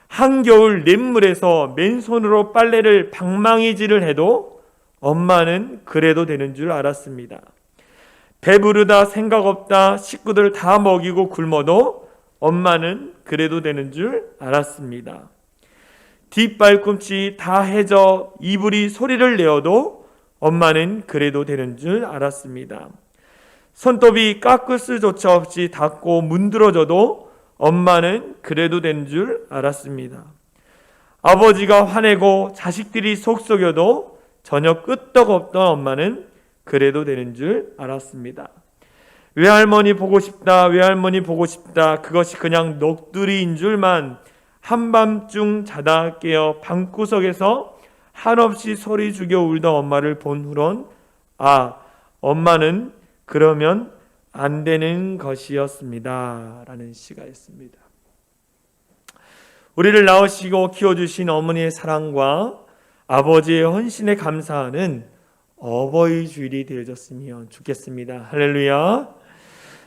한겨울 냇물에서 맨손으로 빨래를 방망이질을 해도 엄마는 그래도 되는 줄 알았습니다. 배부르다 생각 없다 식구들 다 먹이고 굶어도 엄마는 그래도 되는 줄 알았습니다. 뒷발꿈치 다 해져 이불이 소리를 내어도 엄마는 그래도 되는 줄 알았습니다. 손톱이 깎을수조차 없이 닿고 문드러져도 엄마는 그래도 되는 줄 알았습니다. 아버지가 화내고 자식들이 속썩여도 전혀 끄떡없던 엄마는 그래도 되는 줄 알았습니다. 외할머니 보고 싶다, 외할머니 보고 싶다, 그것이 그냥 넋두리인 줄만 한밤중 자다 깨어 방구석에서 한없이 소리 죽여 울던 엄마를 본 후론 엄마는 그러면 안 되는 것이었습니다 라는 시가 있습니다. 우리를 낳으시고 키워주신 어머니의 사랑과 아버지의 헌신에 감사하는 어버이 주일이 되어졌으면 좋겠습니다. 할렐루야.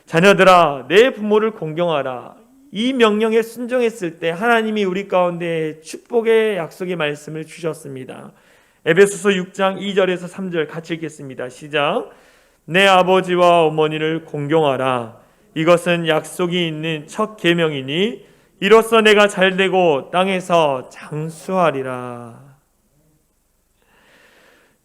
자녀들아, 내 부모를 공경하라. 이 명령에 순종했을 때 하나님이 우리 가운데 축복의 약속의 말씀을 주셨습니다. 에베소서 6장 2절에서 3절 같이 읽겠습니다. 시작. 내 아버지와 어머니를 공경하라. 이것은 약속이 있는 첫 계명이니 이로써 내가 잘되고 땅에서 장수하리라.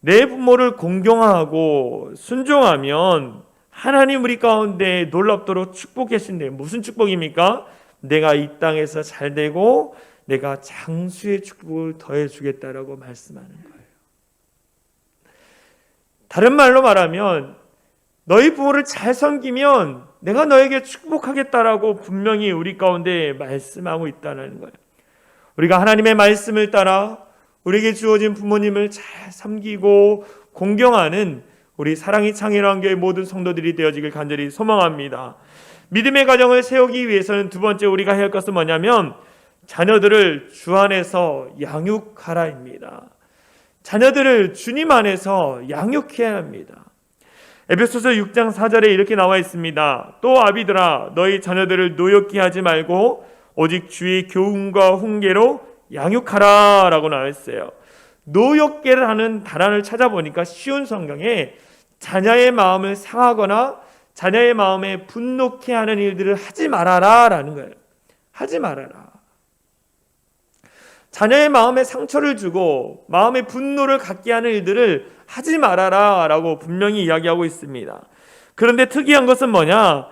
내 부모를 공경하고 순종하면 하나님 우리 가운데 놀랍도록 축복하신대요. 무슨 축복입니까? 내가 이 땅에서 잘되고 내가 장수의 축복을 더해주겠다라고 말씀하는 거예요. 다른 말로 말하면 너희 부모를 잘 섬기면 내가 너에게 축복하겠다라고 분명히 우리 가운데 말씀하고 있다는 거예요. 우리가 하나님의 말씀을 따라 우리에게 주어진 부모님을 잘 섬기고 공경하는 우리 사랑이 창의한 교회 모든 성도들이 되어지길 간절히 소망합니다. 믿음의 가정을 세우기 위해서는 두 번째 우리가 해야 할 것은 뭐냐면 자녀들을 주 안에서 양육하라입니다. 자녀들을 주님 안에서 양육해야 합니다. 에베소서 6장 4절에 이렇게 나와 있습니다. 또 아비들아 너희 자녀들을 노엽게 하지 말고 오직 주의 교훈과 훈계로 양육하라 라고 나와 있어요. 노엽게를 하는 단어를 찾아보니까 쉬운 성경에 자녀의 마음을 상하거나 자녀의 마음에 분노케 하는 일들을 하지 말아라 라는 거예요. 하지 말아라. 자녀의 마음에 상처를 주고 마음의 분노를 갖게 하는 일들을 하지 말아라 라고 분명히 이야기하고 있습니다. 그런데 특이한 것은 뭐냐?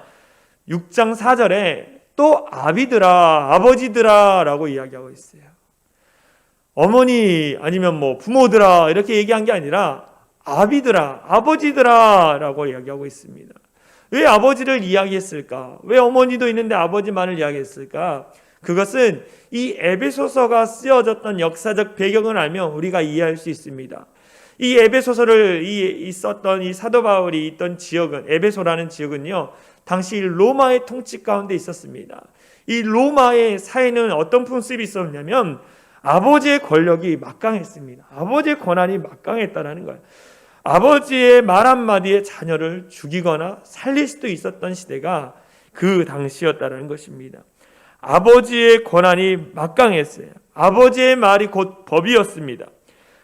6장 4절에 또 아비들아, 아버지들아 라고 이야기하고 있어요. 어머니 아니면 뭐 부모들아 이렇게 얘기한 게 아니라 아비들아, 아버지들아 라고 이야기하고 있습니다. 왜 아버지를 이야기했을까? 왜 어머니도 있는데 아버지만을 이야기했을까? 그것은 이 에베소서가 쓰여졌던 역사적 배경을 알면 우리가 이해할 수 있습니다. 이 에베소서를 썼던 이 사도 바울이 있던 지역은, 에베소라는 지역은요, 당시 로마의 통치 가운데 있었습니다. 이 로마의 사회는 어떤 풍습이 있었냐면 아버지의 권력이 막강했습니다. 아버지의 권한이 막강했다는 거예요. 아버지의 말 한마디에 자녀를 죽이거나 살릴 수도 있었던 시대가 그 당시였다는 것입니다. 아버지의 권한이 막강했어요. 아버지의 말이 곧 법이었습니다.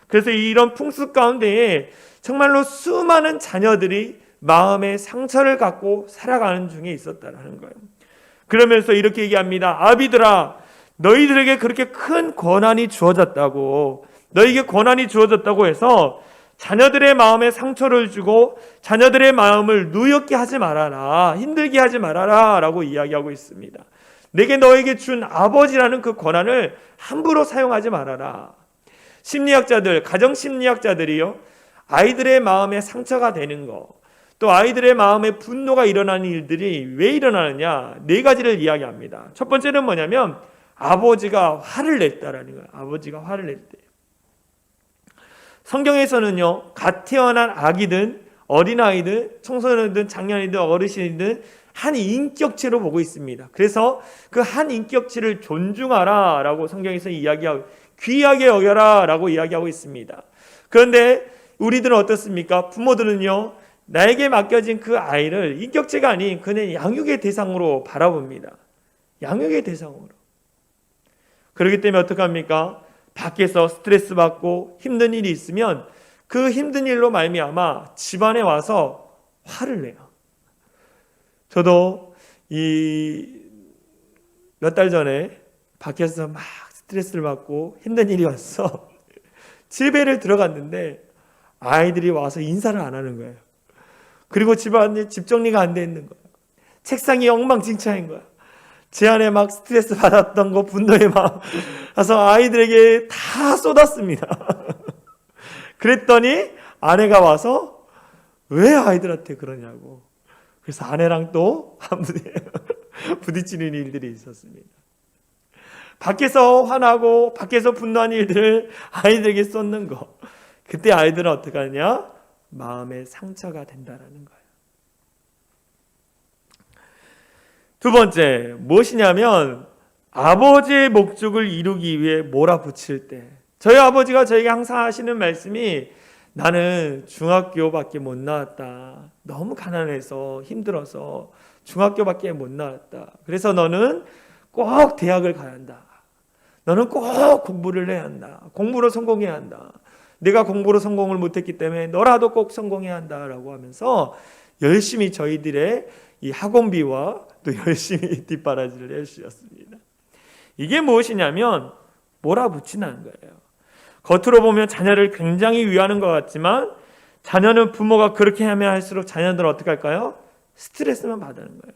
그래서 이런 풍습 가운데에 정말로 수많은 자녀들이 마음의 상처를 갖고 살아가는 중에 있었다는 거예요. 그러면서 이렇게 얘기합니다. 아비들아, 너희들에게 그렇게 큰 권한이 주어졌다고, 너희에게 권한이 주어졌다고 해서 자녀들의 마음에 상처를 주고 자녀들의 마음을 누였게 하지 말아라, 힘들게 하지 말아라 라고 이야기하고 있습니다. 내게 너에게 준 아버지라는 그 권한을 함부로 사용하지 말아라. 심리학자들, 가정심리학자들이요, 아이들의 마음에 상처가 되는 거, 또 아이들의 마음에 분노가 일어나는 일들이 왜 일어나느냐, 네 가지를 이야기합니다. 첫 번째는 뭐냐면 아버지가 화를 냈다라는 거예요. 아버지가 화를 냈대. 성경에서는요, 갓 태어난 아기든 어린아이든 청소년이든 장년이든 어르신이든 한 인격체로 보고 있습니다. 그래서 그 한 인격체를 존중하라 라고 성경에서 이야기하고, 귀하게 여겨라 라고 이야기하고 있습니다. 그런데 우리들은 어떻습니까? 부모들은요, 나에게 맡겨진 그 아이를 인격체가 아닌 그냥 양육의 대상으로 바라봅니다. 양육의 대상으로. 그렇기 때문에 어떡합니까? 밖에서 스트레스 받고 힘든 일이 있으면 그 힘든 일로 말미암아 집안에 와서 화를 내요. 저도 몇 달 전에 밖에서 막 스트레스를 받고 힘든 일이 왔어. 집에를 들어갔는데 아이들이 와서 인사를 안 하는 거예요. 그리고 집안에 집 정리가 안 돼 있는 거예요. 책상이 엉망진창인 거야. 제 안에 막 스트레스 받았던 거, 분노의 마음 가서 아이들에게 다 쏟았습니다. 그랬더니 아내가 와서 왜 아이들한테 그러냐고. 그래서 아내랑 또 부딪히는 일들이 있었습니다. 밖에서 화나고 밖에서 분노한 일들을 아이들에게 쏟는 거. 그때 아이들은 어떻게 하냐? 마음의 상처가 된다라는 거예요. 두 번째, 무엇이냐면 아버지의 목적을 이루기 위해 몰아붙일 때, 저희 아버지가 저에게 항상 하시는 말씀이, 나는 중학교밖에 못 나왔다. 너무 가난해서 힘들어서 중학교밖에 못 나왔다. 그래서 너는 꼭 대학을 가야 한다. 너는 꼭 공부를 해야 한다. 공부로 성공해야 한다. 내가 공부로 성공을 못했기 때문에 너라도 꼭 성공해야 한다라고 하면서 열심히 저희들의 이 학원비와 또 열심히 뒷바라지를 해주셨습니다. 이게 무엇이냐면 몰아붙이는 거예요. 겉으로 보면 자녀를 굉장히 위하는 것 같지만 자녀는 부모가 그렇게 하면 할수록 자녀들은 어떻게 할까요? 스트레스만 받는 거예요.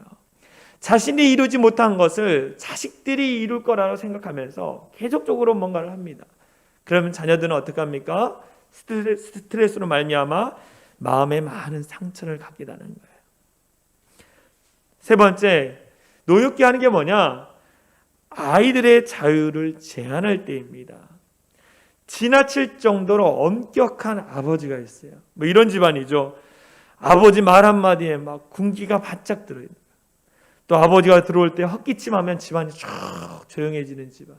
자신이 이루지 못한 것을 자식들이 이룰 거라고 생각하면서 계속적으로 뭔가를 합니다. 그러면 자녀들은 어떻게 합니까? 스트레스로 말미암아 마음에 많은 상처를 갖게 되는 거예요. 세 번째, 노엽게 하는 게 뭐냐? 아이들의 자유를 제한할 때입니다. 지나칠 정도로 엄격한 아버지가 있어요. 뭐 이런 집안이죠. 아버지 말 한마디에 막 군기가 바짝 들어있는 거예요. 또 아버지가 들어올 때 헛기침하면 집안이 쫙 조용해지는 집안.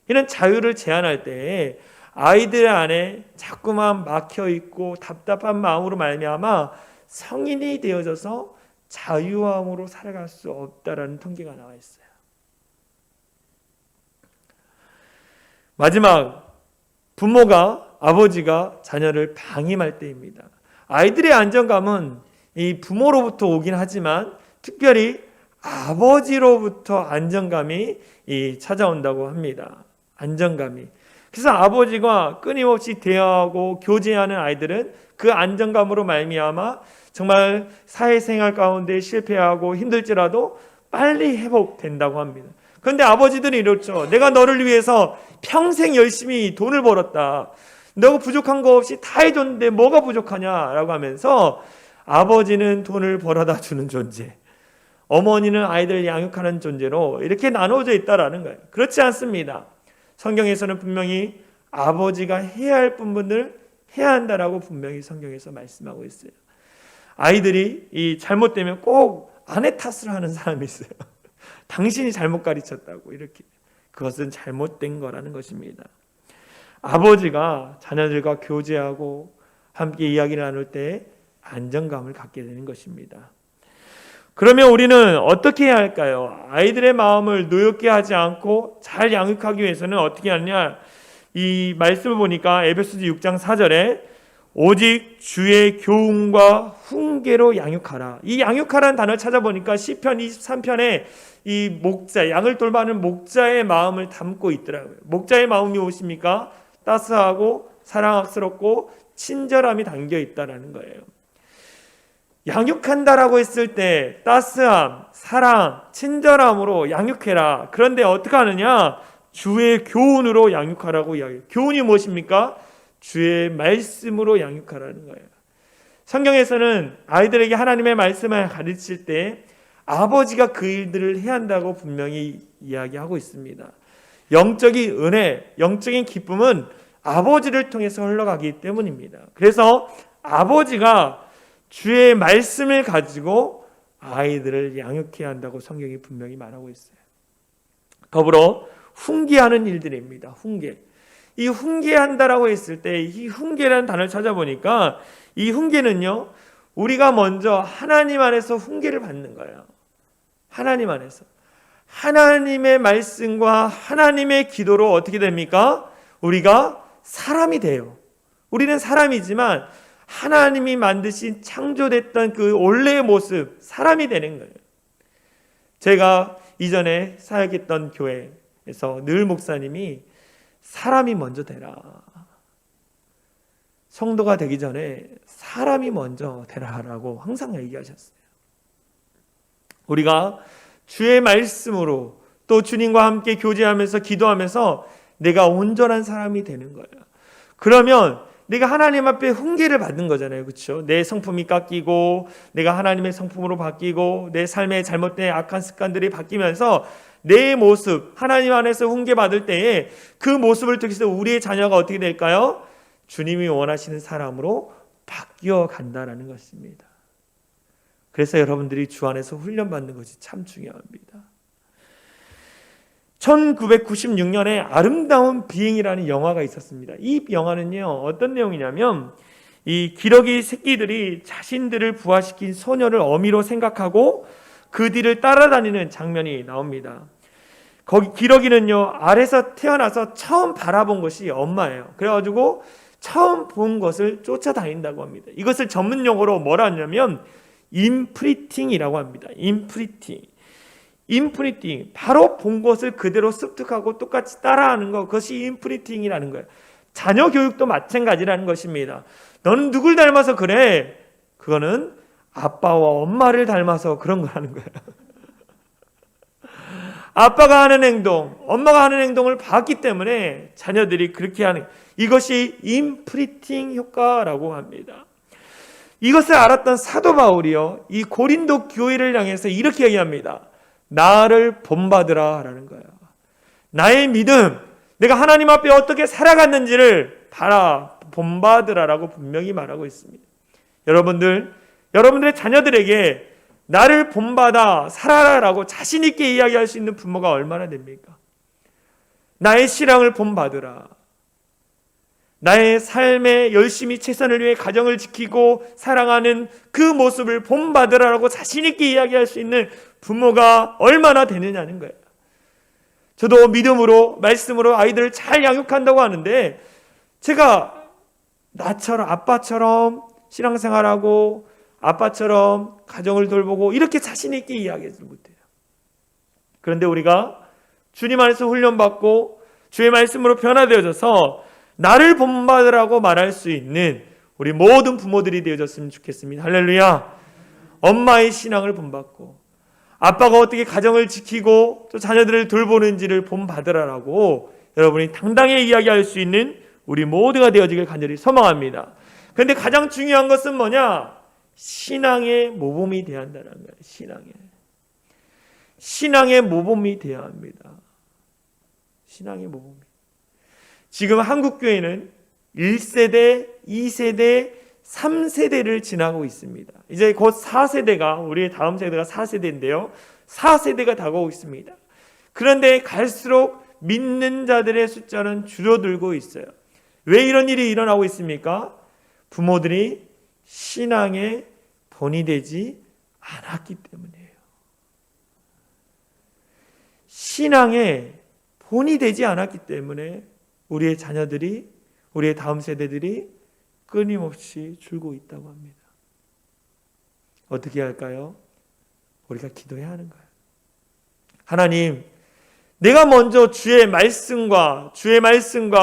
이런 자유를 제한할 때 아이들 안에 자꾸만 막혀있고 답답한 마음으로 말미암아 성인이 되어져서 자유함으로 살아갈 수 없다라는 통계가 나와 있어요. 마지막, 부모가, 아버지가 자녀를 방임할 때입니다. 아이들의 안정감은 이 부모로부터 오긴 하지만 특별히 아버지로부터 안정감이 찾아온다고 합니다. 안정감이. 그래서 아버지가 끊임없이 대화하고 교제하는 아이들은 그 안정감으로 말미암아 정말 사회생활 가운데 실패하고 힘들지라도 빨리 회복된다고 합니다. 그런데 아버지들은 이렇죠. 내가 너를 위해서 평생 열심히 돈을 벌었다. 너가 부족한 거 없이 다 해줬는데 뭐가 부족하냐라고 하면서 아버지는 돈을 벌어다 주는 존재, 어머니는 아이들 양육하는 존재로 이렇게 나눠져 있다라는 거예요. 그렇지 않습니다. 성경에서는 분명히 아버지가 해야 할 부분을 해야 한다라고 분명히 성경에서 말씀하고 있어요. 아이들이 이 잘못되면 꼭 아내 탓을 하는 사람이 있어요. 당신이 잘못 가르쳤다고 이렇게. 그것은 잘못된 거라는 것입니다. 아버지가 자녀들과 교제하고 함께 이야기를 나눌 때 안정감을 갖게 되는 것입니다. 그러면 우리는 어떻게 해야 할까요? 아이들의 마음을 노엽게 하지 않고 잘 양육하기 위해서는 어떻게 하느냐? 이 말씀을 보니까 에베소서 6장 4절에 오직 주의 교훈과 훈계로 양육하라. 이 양육하라는 단어를 찾아보니까 시편 23편에 이 목자, 양을 돌보는 목자의 마음을 담고 있더라고요. 목자의 마음이 무엇입니까? 따스하고 사랑스럽고 친절함이 담겨 있다라는 거예요. 양육한다라고 했을 때 따스함, 사랑, 친절함으로 양육해라. 그런데 어떻게 하느냐? 주의 교훈으로 양육하라고 이야기해요. 교훈이 무엇입니까? 주의 말씀으로 양육하라는 거예요. 성경에서는 아이들에게 하나님의 말씀을 가르칠 때 아버지가 그 일들을 해야 한다고 분명히 이야기하고 있습니다. 영적인 은혜, 영적인 기쁨은 아버지를 통해서 흘러가기 때문입니다. 그래서 아버지가 주의 말씀을 가지고 아이들을 양육해야 한다고 성경이 분명히 말하고 있어요. 더불어 훈계하는 일들입니다. 훈계. 이 훈계한다라고 했을 때 이 훈계라는 단어를 찾아보니까 이 훈계는요, 우리가 먼저 하나님 안에서 훈계를 받는 거예요. 하나님 안에서. 하나님의 말씀과 하나님의 기도로 어떻게 됩니까? 우리가 사람이 돼요. 우리는 사람이지만 하나님이 만드신 창조됐던 그 원래의 모습, 사람이 되는 거예요. 제가 이전에 사역했던 교회에서 늘 목사님이 사람이 먼저 되라. 성도가 되기 전에 사람이 먼저 되라라고 항상 얘기하셨어요. 우리가 주의 말씀으로 또 주님과 함께 교제하면서 기도하면서 내가 온전한 사람이 되는 거예요. 그러면 내가 하나님 앞에 훈계를 받는 거잖아요. 그렇죠? 내 성품이 깎이고 내가 하나님의 성품으로 바뀌고 내 삶의 잘못된 악한 습관들이 바뀌면서 내 모습, 하나님 안에서 훈계 받을 때에 그 모습을 통해서 우리의 자녀가 어떻게 될까요? 주님이 원하시는 사람으로 바뀌어 간다라는 것입니다. 그래서 여러분들이 주 안에서 훈련받는 것이 참 중요합니다. 1996년에 아름다운 비행이라는 영화가 있었습니다. 이 영화는요, 어떤 내용이냐면 이 기러기 새끼들이 자신들을 부화시킨 소녀를 어미로 생각하고 그 뒤를 따라다니는 장면이 나옵니다. 거기 기러기는요, 알에서 태어나서 처음 바라본 것이 엄마예요. 그래가지고 처음 본 것을 쫓아다닌다고 합니다. 이것을 전문 용어로 뭐라 하냐면 임프리팅이라고 합니다. 임프리팅, 바로 본 것을 그대로 습득하고 똑같이 따라하는 것, 그것이 임프리팅이라는 거예요. 자녀 교육도 마찬가지라는 것입니다. 너는 누굴 닮아서 그래? 그거는 아빠와 엄마를 닮아서 그런 거라는 거예요. 아빠가 하는 행동, 엄마가 하는 행동을 봤기 때문에 자녀들이 그렇게 하는, 이것이 임프리팅 효과라고 합니다. 이것을 알았던 사도 바울이요, 이 고린도 교회를 향해서 이렇게 얘기합니다. 나를 본받으라 라는 거예요. 나의 믿음, 내가 하나님 앞에 어떻게 살아갔는지를 봐라, 본받으라라고 분명히 말하고 있습니다. 여러분들의 자녀들에게 나를 본받아 살아라라고 자신 있게 이야기할 수 있는 부모가 얼마나 됩니까? 나의 신앙을 본받으라. 나의 삶에 열심히 최선을 위해 가정을 지키고 사랑하는 그 모습을 본받으라라고 자신 있게 이야기할 수 있는 부모가 얼마나 되느냐는 거예요. 저도 믿음으로 말씀으로 아이들을 잘 양육한다고 하는데 제가 나처럼 아빠처럼 신앙생활하고 아빠처럼 가정을 돌보고 이렇게 자신 있게 이야기하지 못해요. 그런데 우리가 주님 안에서 훈련받고 주의 말씀으로 변화되어져서 나를 본받으라고 말할 수 있는 우리 모든 부모들이 되어졌으면 좋겠습니다. 할렐루야. 엄마의 신앙을 본받고 아빠가 어떻게 가정을 지키고 또 자녀들을 돌보는지를 본받으라라고 여러분이 당당히 이야기할 수 있는 우리 모두가 되어지길 간절히 소망합니다. 그런데 가장 중요한 것은 뭐냐? 신앙의 모범이 되어야 한다는 거예요. 신앙의 모범이 되어야 합니다. 신앙의 모범이. 지금 한국교회는 1세대, 2세대, 3세대를 지나고 있습니다. 이제 곧 4세대가, 우리의 다음 세대가 4세대인데요. 4세대가 다가오고 있습니다. 그런데 갈수록 믿는 자들의 숫자는 줄어들고 있어요. 왜 이런 일이 일어나고 있습니까? 부모들이 신앙의 본이 되지 않았기 때문이에요. 신앙의 본이 되지 않았기 때문에 우리의 자녀들이, 우리의 다음 세대들이 끊임없이 줄고 있다고 합니다. 어떻게 할까요? 우리가 기도해야 하는 거예요. 하나님, 내가 먼저 주의 말씀과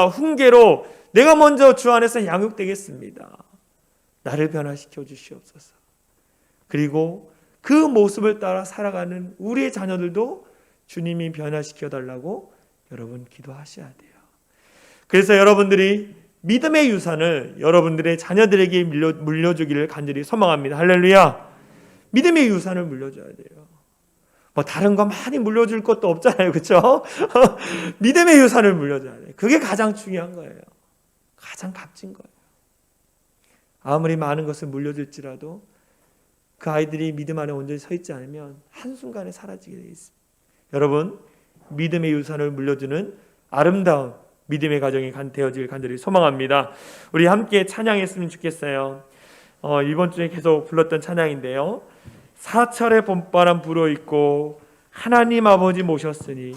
훈계로 내가 먼저 주 안에서 양육되겠습니다. 나를 변화시켜 주시옵소서. 그리고 그 모습을 따라 살아가는 우리의 자녀들도 주님이 변화시켜 달라고 여러분 기도하셔야 돼요. 그래서 여러분들이 믿음의 유산을 여러분들의 자녀들에게 물려주기를 간절히 소망합니다. 할렐루야. 믿음의 유산을 물려줘야 돼요. 뭐 다른 거 많이 물려줄 것도 없잖아요. 그렇죠? 믿음의 유산을 물려줘야 돼요. 그게 가장 중요한 거예요. 가장 값진 거예요. 아무리 많은 것을 물려줄지라도 그 아이들이 믿음 안에 온전히 서 있지 않으면 한순간에 사라지게 되어 있습니다. 여러분, 믿음의 유산을 물려주는 아름다운 믿음의 가정이 되어질 간절히 소망합니다. 우리 함께 찬양했으면 좋겠어요. 이번 주에 계속 불렀던 찬양인데요. 사철의 봄바람 불어있고 하나님 아버지 모셨으니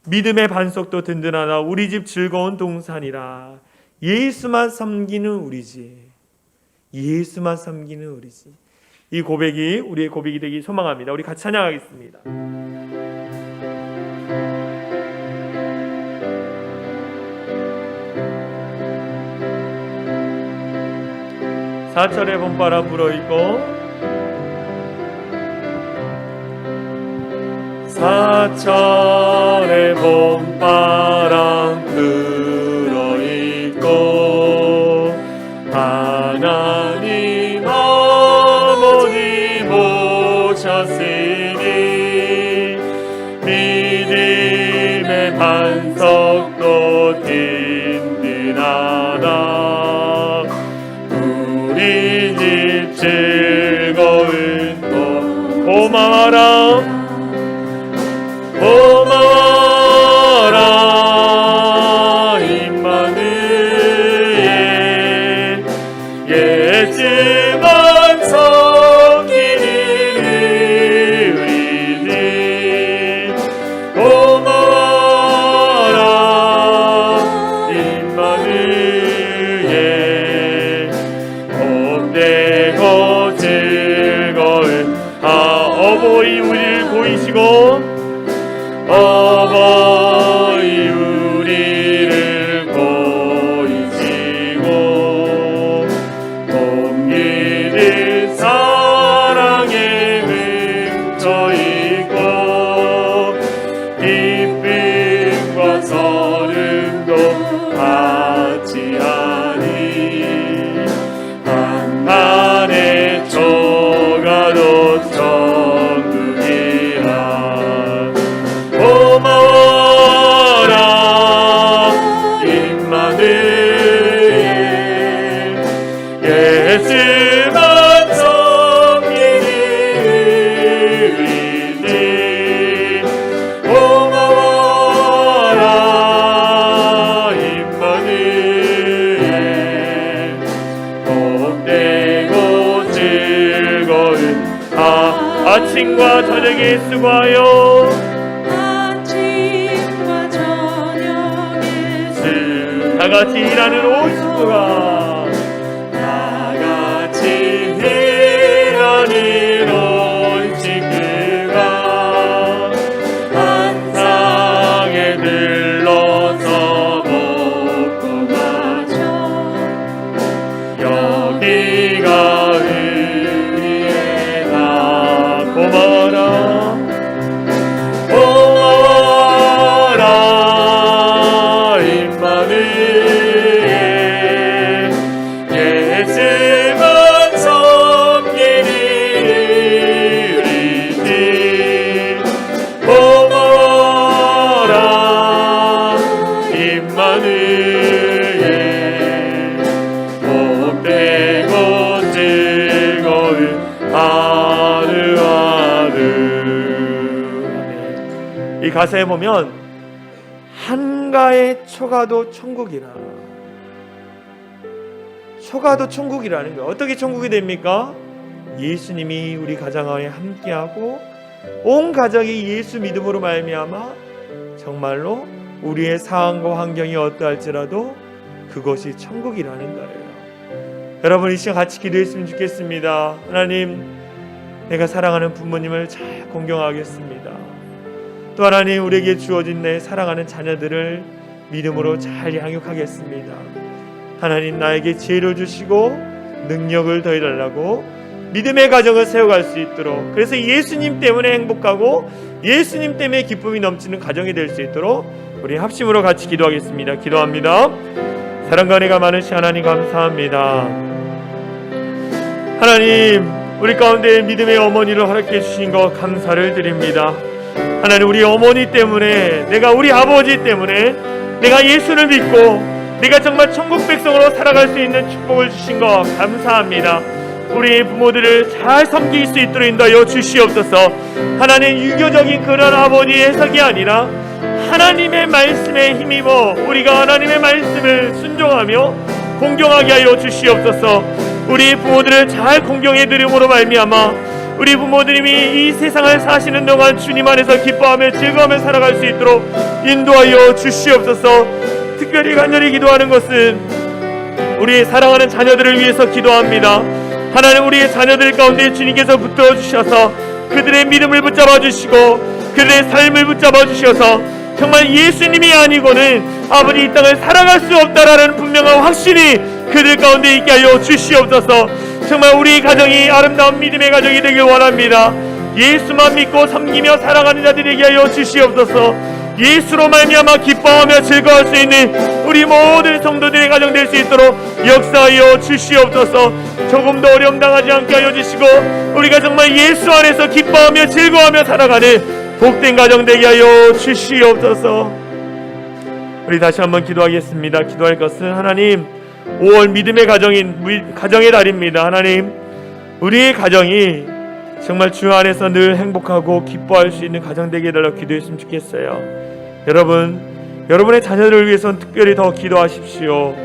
믿음의 반석도 든든하다 우리 집 즐거운 동산이라. 예수만 섬기는 우리 집, 예수만 섬기는 우리 집. 이 고백이 우리의 고백이 되기 소망합니다. 우리 같이 찬양하겠습니다. 사철의 봄바람 불어있고 사철의 봄바람 불어있고 하나님 아버지 모셨으니 믿음의 반석도 든든하다 우리 집 즐거운 봄 고마워라 고마워라 임마누엘 예수만 섬기는 우리들 고마워라 임마누엘 봄되고 즐거운 어버이 우리를 보이시고 어버이 우리를 보이시고 봄기는 사랑에 뭉쳐있고 기쁨과 서름도 같이 하니 한판의 조가도 천국이라 고마워라 임마누엘 예수만 섬기는 우리들 고마워라 임마누엘 봄되고 즐거운 아침과 저녁에 수고하여 다같이 일하는 온 식구가 다같이 일하는 온 식구가 한 상에 들러서 가사에 보면 한가의 초가도 천국이라. 초가도 천국이라는 거예요. 어떻게 천국이 됩니까? 예수님이 우리 가정 안에 함께하고 온 가정이 예수 믿음으로 말미암아 정말로 우리의 상황과 환경이 어떠할지라도 그것이 천국이라는 거예요. 여러분 이 시간 같이 기도했으면 좋겠습니다. 하나님, 내가 사랑하는 부모님을 잘 공경하겠습니다. 또 하나님, 우리에게 주어진 내 사랑하는 자녀들을 믿음으로 잘 양육하겠습니다. 하나님, 나에게 지혜를 주시고 능력을 더해달라고 믿음의 가정을 세워갈 수 있도록, 그래서 예수님 때문에 행복하고 예수님 때문에 기쁨이 넘치는 가정이 될 수 있도록 우리 합심으로 같이 기도하겠습니다. 기도합니다. 사랑과 은혜가 많으신 하나님 감사합니다. 하나님, 우리 가운데 믿음의 어머니를 허락해 주신 것 감사를 드립니다. 하나님, 우리 어머니 때문에, 내가 우리 아버지 때문에 내가 예수를 믿고 내가 정말 천국 백성으로 살아갈 수 있는 축복을 주신 것 감사합니다. 우리 부모들을 잘 섬길 수 있도록 인도하여 주시옵소서. 하나님, 유교적인 그런 아버지의 해석이 아니라 하나님의 말씀에 힘입어 우리가 하나님의 말씀을 순종하며 공경하게 하여 주시옵소서. 우리 부모들을 잘 공경해 드림으로 말미암아 우리 부모님이 이 세상을 사시는 동안 주님 안에서 기뻐하며 즐거워하며 살아갈 수 있도록 인도하여 주시옵소서. 특별히 간절히 기도하는 것은 우리 사랑하는 자녀들을 위해서 기도합니다. 하나님, 우리의 자녀들 가운데 주님께서 붙들어 주셔서 그들의 믿음을 붙잡아 주시고 그들의 삶을 붙잡아 주셔서 정말 예수님이 아니고는 아버지 이 땅을 살아갈 수 없다라는 분명한 확신이 그들 가운데 있게 하여 주시옵소서. 정말 우리 가정이 아름다운 믿음의 가정이 되길 원합니다. 예수만 믿고 섬기며 살아가는 자들이 되게 하여 주시옵소서. 예수로 말미암아 기뻐하며 즐거워할 수 있는 우리 모든 성도들의 가정 될 수 있도록 역사하여 주시옵소서. 조금 더 어려움 당하지 않게 하여 주시고 우리가 정말 예수 안에서 기뻐하며 즐거워하며 살아가는 복된 가정 되게 하여 주시옵소서. 우리 다시 한번 기도하겠습니다. 기도할 것은 하나님, 5월 믿음의 가정의 달입니다. 하나님, 우리의 가정이 정말 주 안에서 늘 행복하고 기뻐할 수 있는 가정 되게 해달라고 기도했으면 좋겠어요. 여러분의 자녀들을 위해서는 특별히 더 기도하십시오.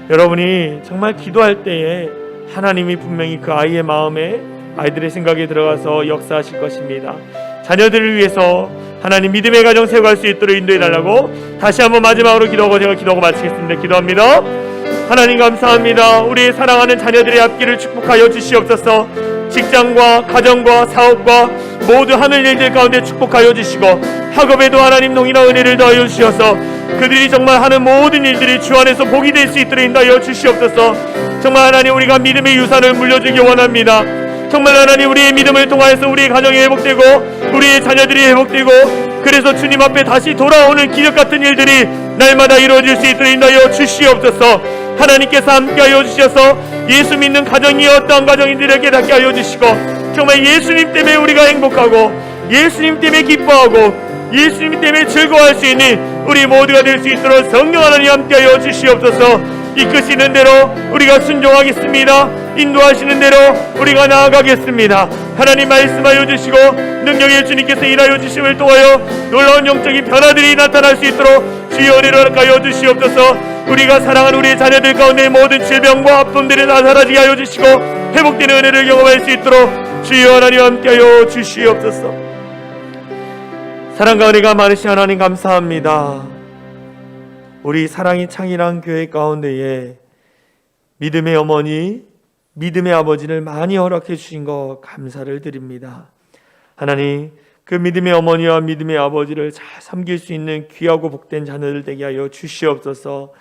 여러분이 정말 기도할 때에 하나님이 분명히 그 아이의 마음에, 아이들의 생각에 들어가서 역사하실 것입니다. 자녀들을 위해서 하나님 믿음의 가정 세워갈 수 있도록 인도해달라고 다시 한번 마지막으로 기도하고 제가 기도하고 마치겠습니다. 기도합니다. 하나님 감사합니다. 우리 사랑하는 자녀들의 앞길을 축복하여 주시옵소서. 직장과 가정과 사업과 모두 하늘 일들 가운데 축복하여 주시고 학업에도 하나님 농이나 은혜를 더하여 주시어서 그들이 정말 하는 모든 일들이 주 안에서 복이 될 수 있도록 인도하여 주시옵소서. 정말 하나님, 우리가 믿음의 유산을 물려주기 원합니다. 정말 하나님, 우리의 믿음을 통하여서 우리의 가정이 회복되고 우리의 자녀들이 회복되고 그래서 주님 앞에 다시 돌아오는 기적같은 일들이 날마다 이루어질 수 있도록 인도하여 주시옵소서. 하나님께서 함께하여 주셔서 예수 믿는 가정이 어떠한 가정인지를 깨닫게 하여 주시고 정말 예수님 때문에 우리가 행복하고 예수님 때문에 기뻐하고 예수님 때문에 즐거워할 수 있는 우리 모두가 될 수 있도록 성령 하나님 함께하여 주시옵소서. 이끄시는 대로 우리가 순종하겠습니다. 인도하시는 대로 우리가 나아가겠습니다. 하나님 말씀하여 주시고 능력의 주님께서 일하여 주심을 통하여 놀라운 영적인 변화들이 나타날 수 있도록 주여 은혜를 허락하여 주시옵소서. 우리가 사랑하는 우리의 자녀들 가운데 모든 질병과 아픔들을 다 사라지게 하여 주시고 회복되는 은혜를 경험할 수 있도록 주여 하나님 함께하여 주시옵소서. 사랑과 은혜가 많으신 하나님 감사합니다. 우리 사랑이 창일한 교회 가운데에 믿음의 어머니, 믿음의 아버지를 많이 허락해 주신 것 감사를 드립니다. 하나님, 그 믿음의 어머니와 믿음의 아버지를 잘 섬길 수 있는 귀하고 복된 자녀들 되게 하여 주시옵소서.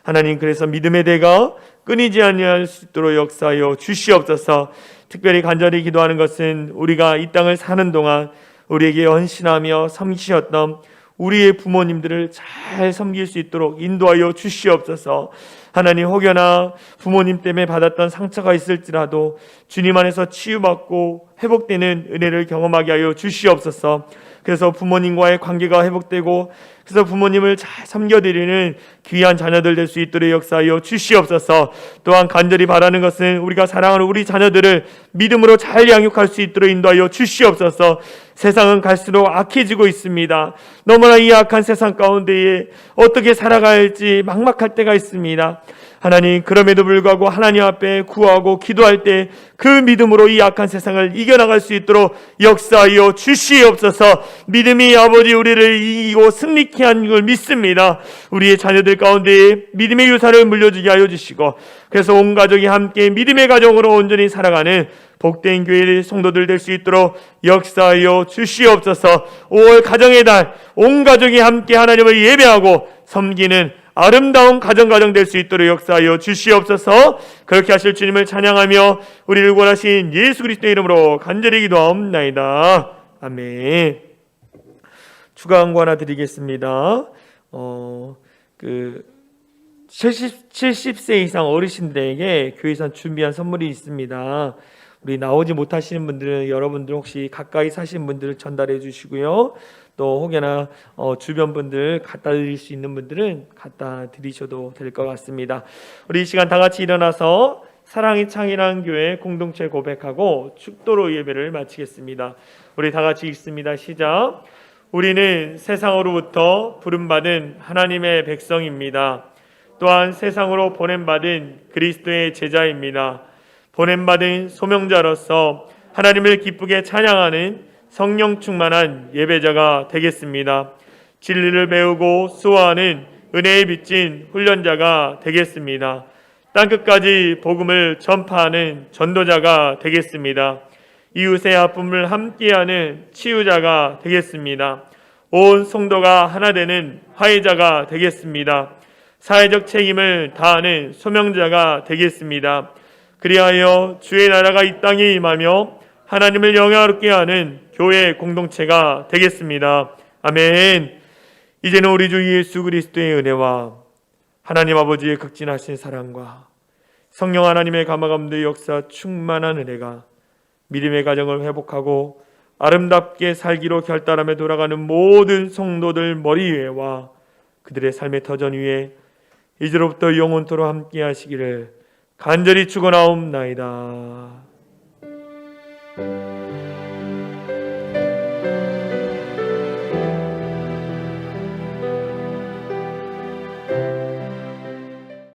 하나님, 그래서 믿음의 대가 끊이지 아니할 수 있도록 역사하여 주시옵소서. 특별히 간절히 기도하는 것은 우리가 이 땅을 사는 동안 우리에게 헌신하며 섬기셨던 우리의 부모님들을 잘 섬길 수 있도록 인도하여 주시옵소서. 하나님, 혹여나 부모님 때문에 받았던 상처가 있을지라도 주님 안에서 치유받고 회복되는 은혜를 경험하게 하여 주시옵소서. 그래서 부모님과의 관계가 회복되고 그래서 부모님을 잘 섬겨드리는 귀한 자녀들 될 수 있도록 역사하여 주시옵소서. 또한 간절히 바라는 것은 우리가 사랑하는 우리 자녀들을 믿음으로 잘 양육할 수 있도록 인도하여 주시옵소서. 세상은 갈수록 악해지고 있습니다. 너무나 이 악한 세상 가운데에 어떻게 살아가야 할지 막막할 때가 있습니다. 하나님, 그럼에도 불구하고 하나님 앞에 구하고 기도할 때 그 믿음으로 이 악한 세상을 이겨나갈 수 있도록 역사하여 주시옵소서. 믿음이 아버지 우리를 이기고 승리케 한 걸 믿습니다. 우리의 자녀들 가운데 믿음의 유산을 물려주게 하여 주시고 그래서 온 가족이 함께 믿음의 가정으로 온전히 살아가는 복된 교회의 성도들 될 수 있도록 역사하여 주시옵소서. 5월 가정의 달 온 가족이 함께 하나님을 예배하고 섬기는 아름다운 가정 될 수 있도록 역사하여 주시옵소서. 그렇게 하실 주님을 찬양하며 우리를 구원하신 예수 그리스도의 이름으로 간절히 기도하옵나이다. 아멘. 추가 광고 하나 드리겠습니다. 70세 이상 어르신들에게 교회에서 준비한 선물이 있습니다. 우리 나오지 못하시는 분들은 여러분들 혹시 가까이 사시는 분들을 전달해 주시고요. 또 혹여나 주변 분들 갖다 드릴 수 있는 분들은 갖다 드리셔도 될 것 같습니다. 우리 이 시간 다 같이 일어나서 사랑의 창이라는 교회 공동체 고백하고 축도로 예배를 마치겠습니다. 우리 다 같이 읽습니다. 시작. 우리는 세상으로부터 부름받은 하나님의 백성입니다. 또한 세상으로 보냄받은 그리스도의 제자입니다. 보냄받은 소명자로서 하나님을 기쁘게 찬양하는 성령 충만한 예배자가 되겠습니다. 진리를 배우고 수호하는 은혜에 빚진 훈련자가 되겠습니다. 땅끝까지 복음을 전파하는 전도자가 되겠습니다. 이웃의 아픔을 함께하는 치유자가 되겠습니다. 온 성도가 하나 되는 화해자가 되겠습니다. 사회적 책임을 다하는 소명자가 되겠습니다. 그리하여 주의 나라가 이 땅에 임하며 하나님을 영화롭게 하는 교회 공동체가 되겠습니다. 아멘. 이제는 우리 주 예수 그리스도의 은혜와 하나님 아버지의 극진하신 사랑과 성령 하나님의 감화감도의 역사 충만한 은혜가 믿음의 가정을 회복하고 아름답게 살기로 결단하며 돌아가는 모든 성도들 머리 위에와 그들의 삶의 터전 위에 이제로부터 영원토록 함께 하시기를 간절히 축원하옵나이다.